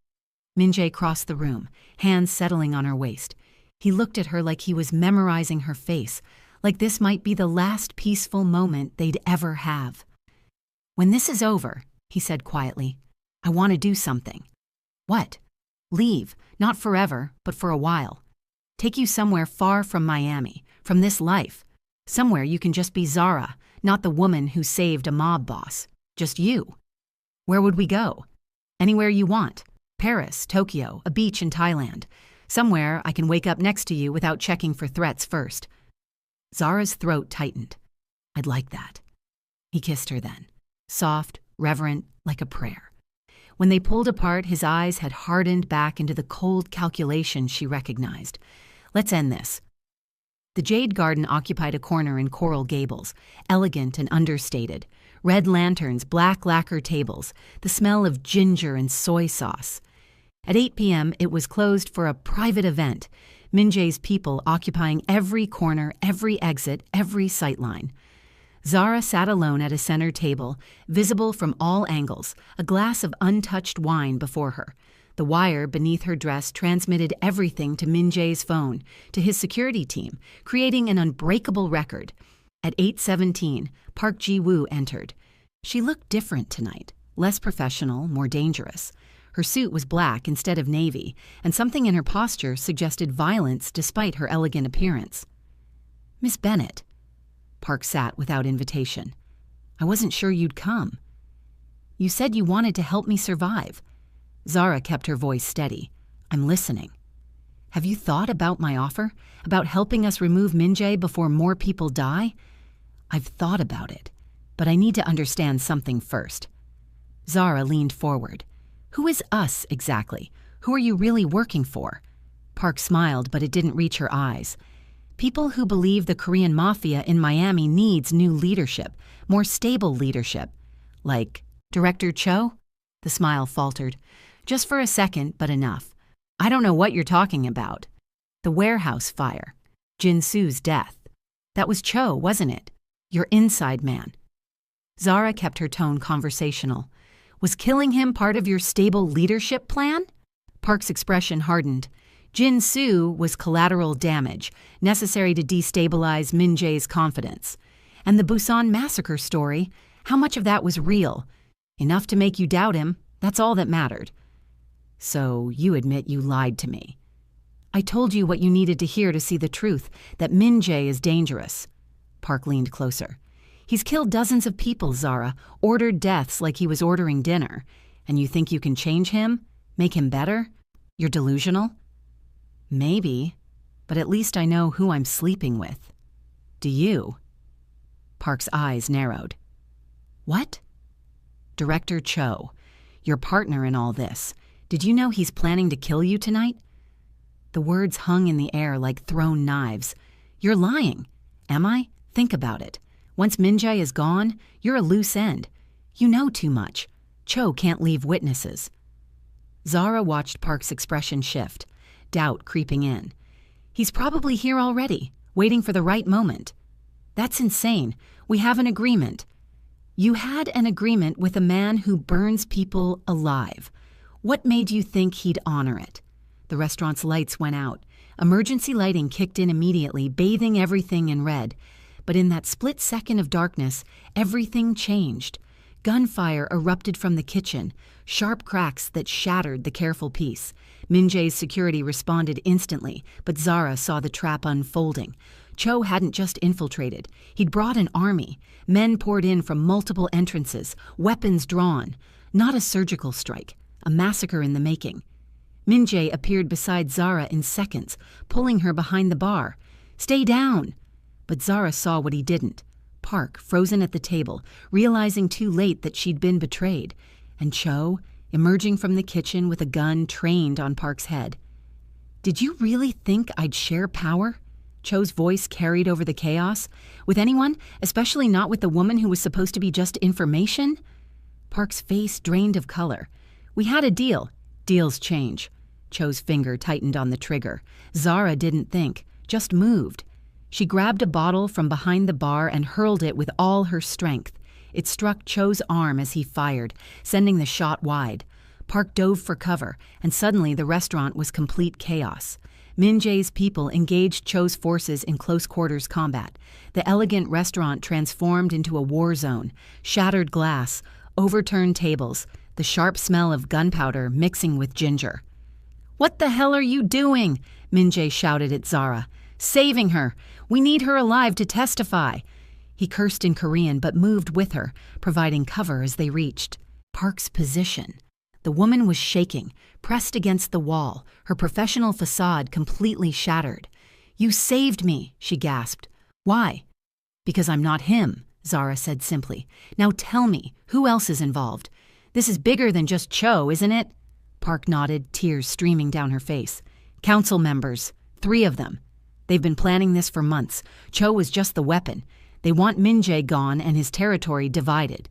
Min Jae crossed the room, hands settling on her waist. He looked at her like he was memorizing her face, like this might be the last peaceful moment they'd ever have. "When this is over," he said quietly, "I want to do something." "What?" "Leave, not forever, but for a while. Take you somewhere far from Miami, from this life. Somewhere you can just be Zara, not the woman who saved a mob boss. Just you." "Where would we go?" "Anywhere you want. Paris, Tokyo, a beach in Thailand. Somewhere I can wake up next to you without checking for threats first." Zara's throat tightened. "I'd like that." He kissed her then, soft, reverent, like a prayer. When they pulled apart, his eyes had hardened back into the cold calculation she recognized. "Let's end this." The Jade Garden occupied a corner in Coral Gables, elegant and understated. Red lanterns, black lacquer tables, the smell of ginger and soy sauce. At 8 p.m., it was closed for a private event, Min Jae's people occupying every corner, every exit, every sightline. Zara sat alone at a center table, visible from all angles, a glass of untouched wine before her. The wire beneath her dress transmitted everything to Min Jae's phone, to his security team, creating an unbreakable record. At 8:17, Park Ji-woo entered. She looked different tonight, less professional, more dangerous. Her suit was black instead of navy, and something in her posture suggested violence despite her elegant appearance. "Miss Bennett." Park sat without invitation. "I wasn't sure you'd come." "You said you wanted to help me survive." Zara kept her voice steady. "I'm listening." "Have you thought about my offer? About helping us remove Min Jae before more people die?" "I've thought about it, but I need to understand something first." Zara leaned forward. "Who is us, exactly? Who are you really working for?" Park smiled, but it didn't reach her eyes. "People who believe the Korean Mafia in Miami needs new leadership, more stable leadership." "Like Director Cho?" The smile faltered. Just for a second, but enough. I don't know what you're talking about. The warehouse fire. Jin-Soo's death. That was Cho, wasn't it? Your inside man. Zara kept her tone conversational. Was killing him part of your stable leadership plan? Park's expression hardened. Jin-Soo was collateral damage, necessary to destabilize Min-jae's confidence. And the Busan massacre story, how much of that was real? Enough to make you doubt him, that's all that mattered. So you admit you lied to me. I told you what you needed to hear to see the truth, that Min-jae is dangerous. Park leaned closer. He's killed dozens of people, Zara, ordered deaths like he was ordering dinner. And you think you can change him? Make him better? You're delusional? Maybe, but at least I know who I'm sleeping with. Do you? Park's eyes narrowed. What? Director Cho, your partner in all this. Did you know he's planning to kill you tonight? The words hung in the air like thrown knives. You're lying. Am I? Think about it. Once Min-jae is gone, you're a loose end. You know too much. Cho can't leave witnesses. Zara watched Park's expression shift, doubt creeping in. He's probably here already, waiting for the right moment. That's insane. We have an agreement. You had an agreement with a man who burns people alive. What made you think he'd honor it? The restaurant's lights went out. Emergency lighting kicked in immediately, bathing everything in red. But in that split second of darkness, everything changed. Gunfire erupted from the kitchen, sharp cracks that shattered the careful peace. Min-jae's security responded instantly, but Zara saw the trap unfolding. Cho hadn't just infiltrated. He'd brought an army. Men poured in from multiple entrances, weapons drawn. Not a surgical strike, a massacre in the making. Min-jae appeared beside Zara in seconds, pulling her behind the bar. Stay down! But Zara saw what he didn't. Park, frozen at the table, realizing too late that she'd been betrayed. And Cho, emerging from the kitchen with a gun trained on Park's head. Did you really think I'd share power? Cho's voice carried over the chaos. With anyone, especially not with the woman who was supposed to be just information? Park's face drained of color. We had a deal. Deals change. Cho's finger tightened on the trigger. Zara didn't think, just moved. She grabbed a bottle from behind the bar and hurled it with all her strength. It struck Cho's arm as he fired, sending the shot wide. Park dove for cover, and suddenly the restaurant was complete chaos. Min-jae's people engaged Cho's forces in close-quarters combat. The elegant restaurant transformed into a war zone. Shattered glass, overturned tables, the sharp smell of gunpowder mixing with ginger. "What the hell are you doing?" Min-jae shouted at Zara. "Saving her! We need her alive to testify!" He cursed in Korean but moved with her, providing cover as they reached. Park's position. The woman was shaking, pressed against the wall, her professional facade completely shattered. "You saved me," she gasped. "Why?" "Because I'm not him," Zara said simply. "Now tell me, who else is involved? This is bigger than just Cho, isn't it?" Park nodded, tears streaming down her face. "Council members. 3 of them. They've been planning this for months. Cho was just the weapon. They want Min-jae gone and his territory divided."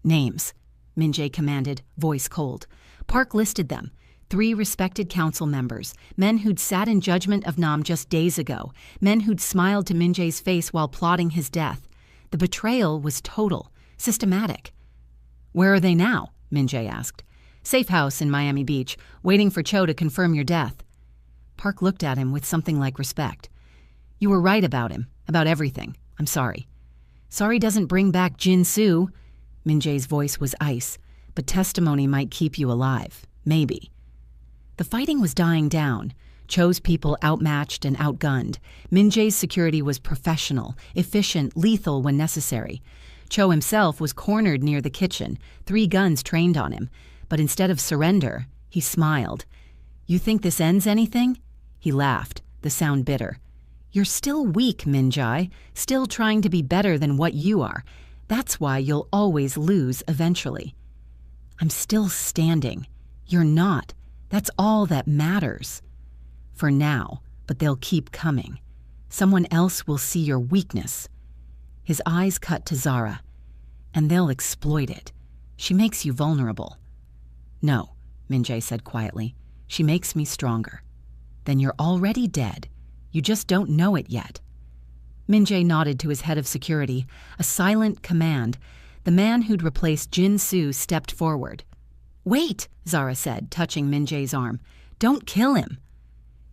"Names," Min-jae commanded, voice cold. Park listed them. 3 respected council members, men who'd sat in judgment of Nam just days ago, men who'd smiled to Min-jae's face while plotting his death. The betrayal was total, systematic. "Where are they now?" Min-jae asked. "Safe house in Miami Beach, waiting for Cho to confirm your death." Park looked at him with something like respect. "You were right about him, about everything. I'm sorry." "Sorry doesn't bring back Jin-Soo." Min-jae's voice was ice, but testimony might keep you alive. Maybe. The fighting was dying down. Cho's people outmatched and outgunned. Min-jae's security was professional, efficient, lethal when necessary. Cho himself was cornered near the kitchen, 3 guns trained on him. But instead of surrender, he smiled. "You think this ends anything?" He laughed, the sound bitter. "You're still weak, Min-jae, still trying to be better than what you are. That's why you'll always lose eventually." "I'm still standing. You're not. That's all that matters." "For now, but they'll keep coming. Someone else will see your weakness." His eyes cut to Zara. "And they'll exploit it. She makes you vulnerable." No, Min-jae said quietly. She makes me stronger. Then you're already dead. You just don't know it yet. Min-jae nodded to his head of security, a silent command. The man who'd replaced Jin-soo stepped forward. Wait, Zara said, touching Min-jae's arm. Don't kill him.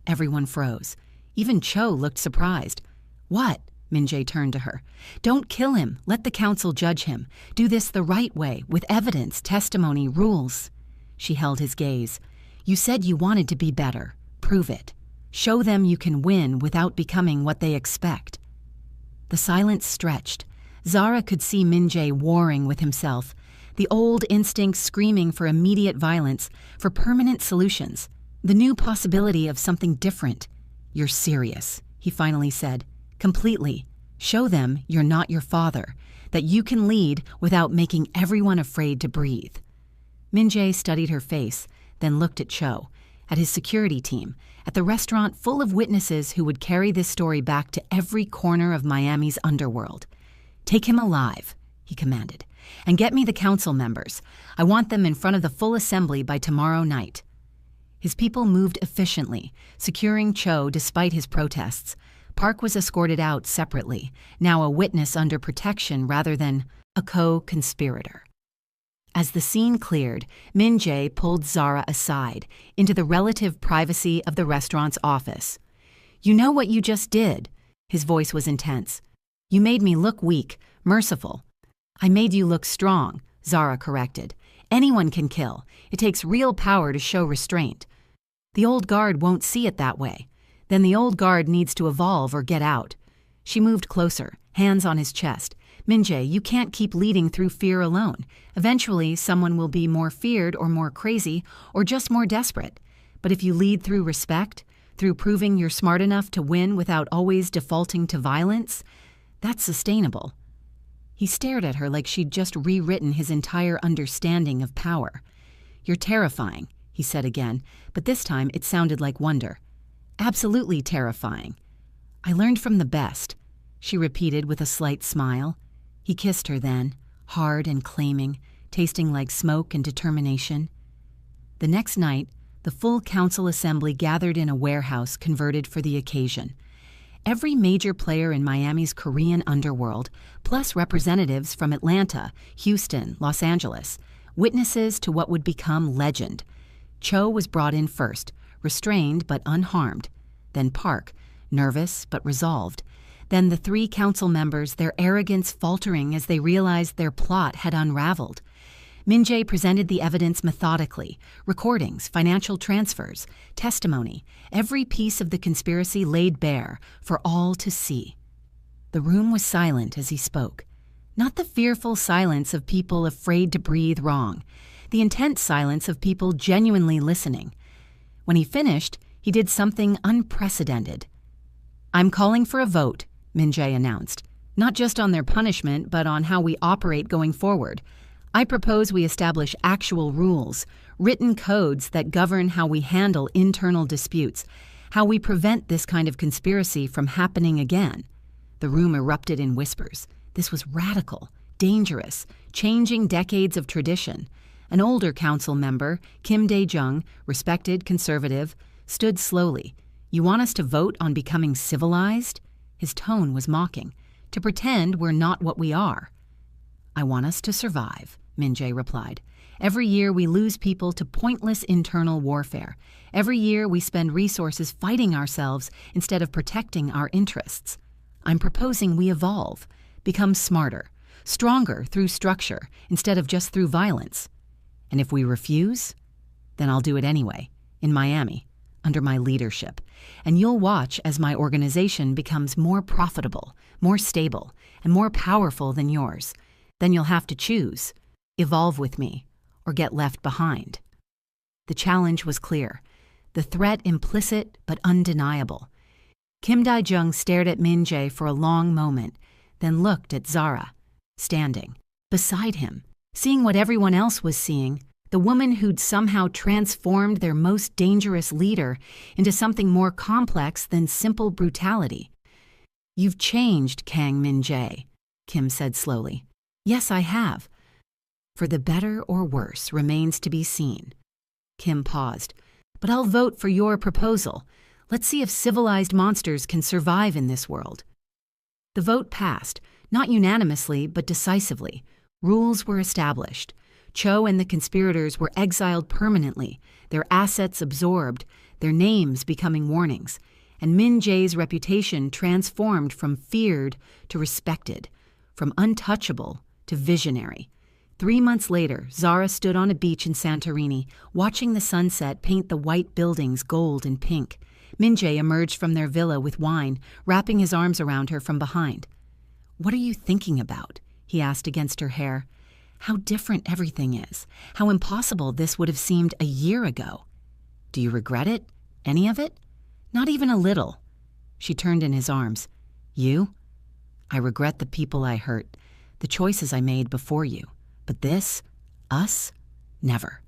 Everyone froze. Even Cho looked surprised. What? Min-jae turned to her. Don't kill him. Let the council judge him. Do this the right way, with evidence, testimony, rules. She held his gaze. You said you wanted to be better. Prove it. Show them you can win without becoming what they expect. The silence stretched. Zara could see Min-jae warring with himself, the old instinct screaming for immediate violence, for permanent solutions, the new possibility of something different. You're serious, he finally said. Completely. Show them you're not your father, that you can lead without making everyone afraid to breathe. Min-jae studied her face, then looked at Cho, at his security team, at the restaurant full of witnesses who would carry this story back to every corner of Miami's underworld. Take him alive, he commanded, and get me the council members. I want them in front of the full assembly by tomorrow night. His people moved efficiently, securing Cho despite his protests. Park was escorted out separately, now a witness under protection rather than a co-conspirator. As the scene cleared, Min-jae pulled Zara aside into the relative privacy of the restaurant's office. You know what you just did? His voice was intense. You made me look weak, merciful. I made you look strong, Zara corrected. Anyone can kill. It takes real power to show restraint. The old guard won't see it that way. Then the old guard needs to evolve or get out. She moved closer, hands on his chest. Min-jae, you can't keep leading through fear alone. Eventually, someone will be more feared or more crazy or just more desperate. But if you lead through respect, through proving you're smart enough to win without always defaulting to violence, that's sustainable. He stared at her like she'd just rewritten his entire understanding of power. You're terrifying, he said again, but this time it sounded like wonder. Absolutely terrifying. I learned from the best, she repeated with a slight smile. He kissed her then, hard and claiming, tasting like smoke and determination. The next night, the full council assembly gathered in a warehouse converted for the occasion. Every major player in Miami's Korean underworld, plus representatives from Atlanta, Houston, Los Angeles, witnesses to what would become legend. Cho was brought in first, restrained but unharmed. Then Park, nervous but resolved. Then the three council members, their arrogance faltering as they realized their plot had unraveled. Min-jae presented the evidence methodically, recordings, financial transfers, testimony, every piece of the conspiracy laid bare for all to see. The room was silent as he spoke. Not the fearful silence of people afraid to breathe wrong, the intense silence of people genuinely listening. When he finished, he did something unprecedented. I'm calling for a vote, Min-jae announced, not just on their punishment, but on how we operate going forward. I propose we establish actual rules, written codes that govern how we handle internal disputes, how we prevent this kind of conspiracy from happening again. The room erupted in whispers. This was radical, dangerous, changing decades of tradition. An older council member, Kim Dae-jung, respected conservative, stood slowly. You want us to vote on becoming civilized? His tone was mocking. To pretend we're not what we are. I want us to survive, Min-jae replied. Every year we lose people to pointless internal warfare. Every year we spend resources fighting ourselves instead of protecting our interests. I'm proposing we evolve, become smarter, stronger through structure instead of just through violence. And if we refuse, then I'll do it anyway, in Miami, under my leadership. And you'll watch as my organization becomes more profitable, more stable, and more powerful than yours. Then you'll have to choose, evolve with me, or get left behind. The challenge was clear, the threat implicit but undeniable. Kim Dae-jung stared at Min-jae for a long moment, then looked at Zara, standing beside him, seeing what everyone else was seeing, the woman who'd somehow transformed their most dangerous leader into something more complex than simple brutality. You've changed, Kang Min-jae, Kim said slowly. Yes, I have. For the better or worse remains to be seen, Kim paused. "But I'll vote for your proposal. Let's see if civilized monsters can survive in this world." The vote passed, not unanimously but decisively. Rules were established. Cho and the conspirators were exiled permanently, their assets absorbed, their names becoming warnings, and Min Jae's reputation transformed from feared to respected, from untouchable to visionary. 3 months later, Zara stood on a beach in Santorini, watching the sunset paint the white buildings gold and pink. Min Jae emerged from their villa with wine, wrapping his arms around her from behind. "What are you thinking about?" he asked against her hair. "How different everything is. How impossible this would have seemed a year ago. Do you regret it? Any of it?" "Not even a little." She turned in his arms. "You?" "I regret the people I hurt, the choices I made before you. But this, us, never."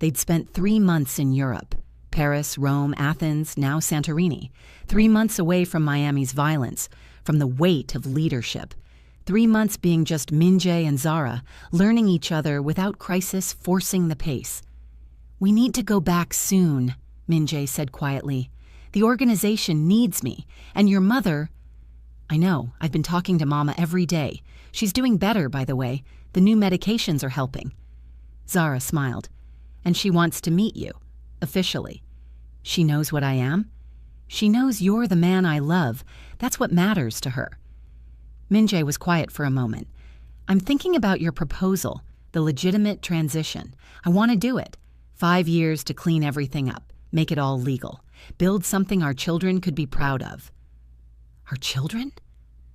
They'd spent 3 months in Europe. Paris, Rome, Athens, now Santorini. 3 months away from Miami's violence, from the weight of leadership. 3 months being just Min Jae and Zara, learning each other without crisis, forcing the pace. "We need to go back soon," Min Jae said quietly. "The organization needs me, and your mother—" "I know, I've been talking to Mama every day. She's doing better, by the way. The new medications are helping." Zara smiled. "And she wants to meet you, officially." "She knows what I am?" "She knows you're the man I love. That's what matters to her." Min Jae was quiet for a moment. "I'm thinking about your proposal, the legitimate transition. I want to do it. 5 years to clean everything up, make it all legal, build something our children could be proud of." "Our children?"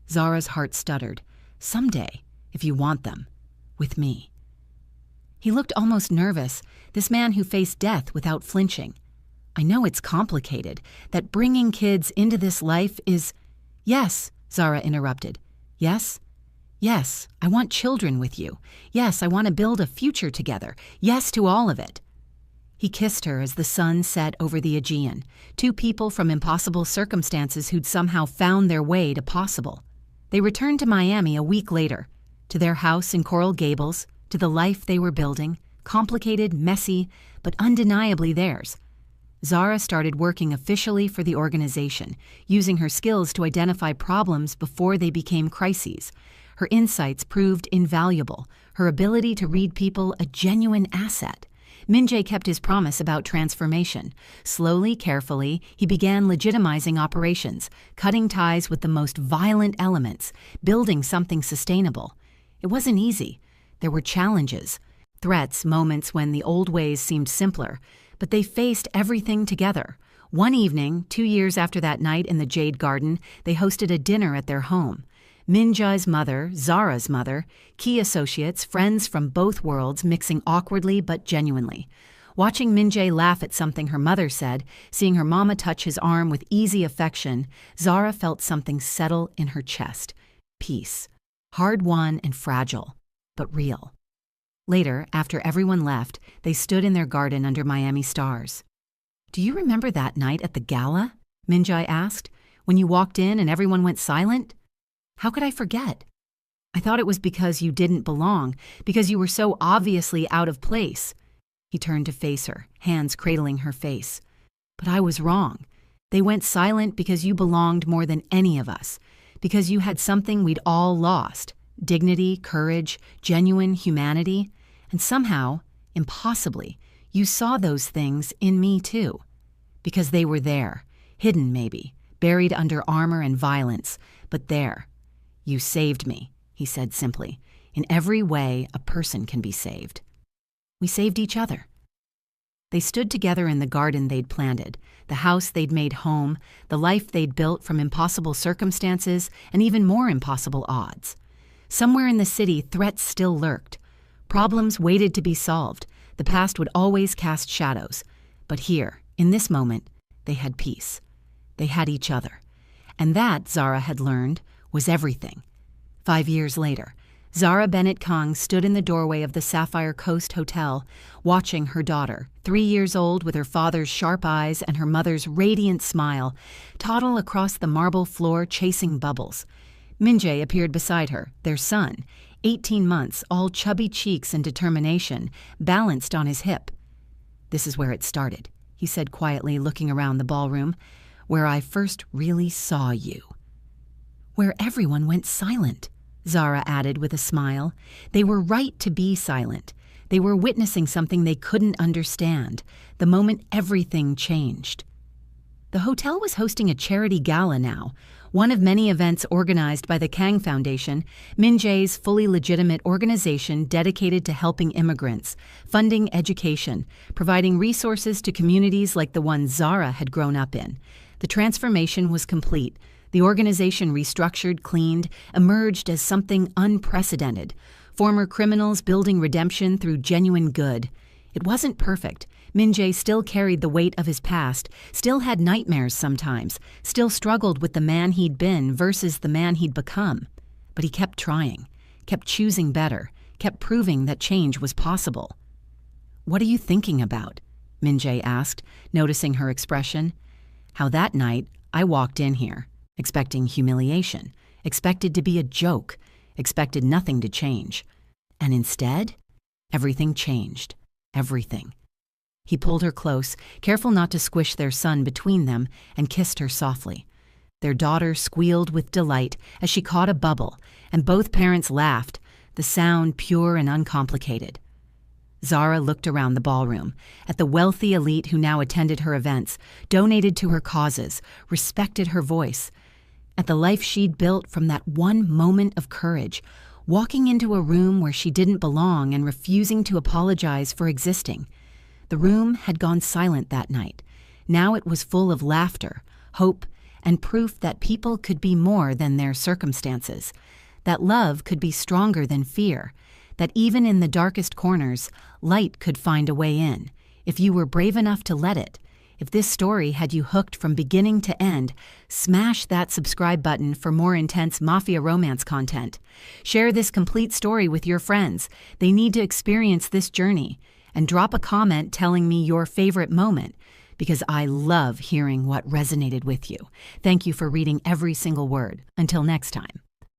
Zara's heart stuttered. "Someday, if you want them, with me." He looked almost nervous, this man who faced death without flinching. "I know it's complicated, that bringing kids into this life is—" "Yes," Zara interrupted. "Yes? Yes, I want children with you. Yes, I want to build a future together. Yes to all of it." He kissed her as the sun set over the Aegean, 2 people from impossible circumstances who'd somehow found their way to possible. They returned to Miami a week later, to their house in Coral Gables, to the life they were building, complicated, messy, but undeniably theirs. Zara started working officially for the organization, using her skills to identify problems before they became crises. Her insights proved invaluable, her ability to read people a genuine asset. Min Jae kept his promise about transformation. Slowly, carefully, he began legitimizing operations, cutting ties with the most violent elements, building something sustainable. It wasn't easy. There were challenges, threats, moments when the old ways seemed simpler, but they faced everything together. One evening, 2 years after that night in the Jade Garden, they hosted a dinner at their home. Min Jae's mother, Zara's mother, key associates, friends from both worlds mixing awkwardly but genuinely. Watching Min Jae laugh at something her mother said, seeing her mama touch his arm with easy affection, Zara felt something settle in her chest. Peace. Hard-won and fragile, but real. Later, after everyone left, they stood in their garden under Miami stars. "Do you remember that night at the gala?" Min Jae asked. "When you walked in and everyone went silent?" "How could I forget? I thought it was because you didn't belong, because you were so obviously out of place." He turned to face her, hands cradling her face. "But I was wrong. They went silent because you belonged more than any of us, because you had something we'd all lost, dignity, courage, genuine humanity. And somehow, impossibly, you saw those things in me too. Because they were there, hidden maybe, buried under armor and violence, but there. You saved me," he said simply. "In every way a person can be saved." We saved each other. They stood together in the garden they'd planted, the house they'd made home, the life they'd built from impossible circumstances and even more impossible odds. Somewhere in the city, threats still lurked. Problems waited to be solved. The past would always cast shadows. But here, in this moment, they had peace. They had each other. And that, Zara had learned, was everything. 5 years later, Zara Bennett Kang stood in the doorway of the Sapphire Coast Hotel, watching her daughter, 3 years old with her father's sharp eyes and her mother's radiant smile, toddle across the marble floor chasing bubbles. Min Jae appeared beside her, their son, 18 months, all chubby cheeks and determination, balanced on his hip. "This is where it started," he said quietly, looking around the ballroom, "where I first really saw you." "Where everyone went silent," Zara added with a smile. They were right to be silent. They were witnessing something they couldn't understand, the moment everything changed. The hotel was hosting a charity gala now, one of many events organized by the Kang Foundation, Min Jae's fully legitimate organization dedicated to helping immigrants, funding education, providing resources to communities like the one Zara had grown up in. The transformation was complete. The organization restructured, cleaned, emerged as something unprecedented. Former criminals building redemption through genuine good. It wasn't perfect. Min Jae still carried the weight of his past, still had nightmares sometimes, still struggled with the man he'd been versus the man he'd become. But he kept trying, kept choosing better, kept proving that change was possible. "What are you thinking about?" Min Jae asked, noticing her expression. "How that night I walked in here, expecting humiliation, expected to be a joke, expected nothing to change. And instead, everything changed. Everything." He pulled her close, careful not to squish their son between them, and kissed her softly. Their daughter squealed with delight as she caught a bubble, and both parents laughed, the sound pure and uncomplicated. Zara looked around the ballroom, at the wealthy elite who now attended her events, donated to her causes, respected her voice, at the life she'd built from that one moment of courage, walking into a room where she didn't belong and refusing to apologize for existing. The room had gone silent that night. Now it was full of laughter, hope, and proof that people could be more than their circumstances, that love could be stronger than fear, that even in the darkest corners, light could find a way in, if you were brave enough to let it. If this story had you hooked from beginning to end, smash that subscribe button for more intense Mafia romance content. Share this complete story with your friends. They need to experience this journey. And drop a comment telling me your favorite moment, because I love hearing what resonated with you. Thank you for reading every single word. Until next time.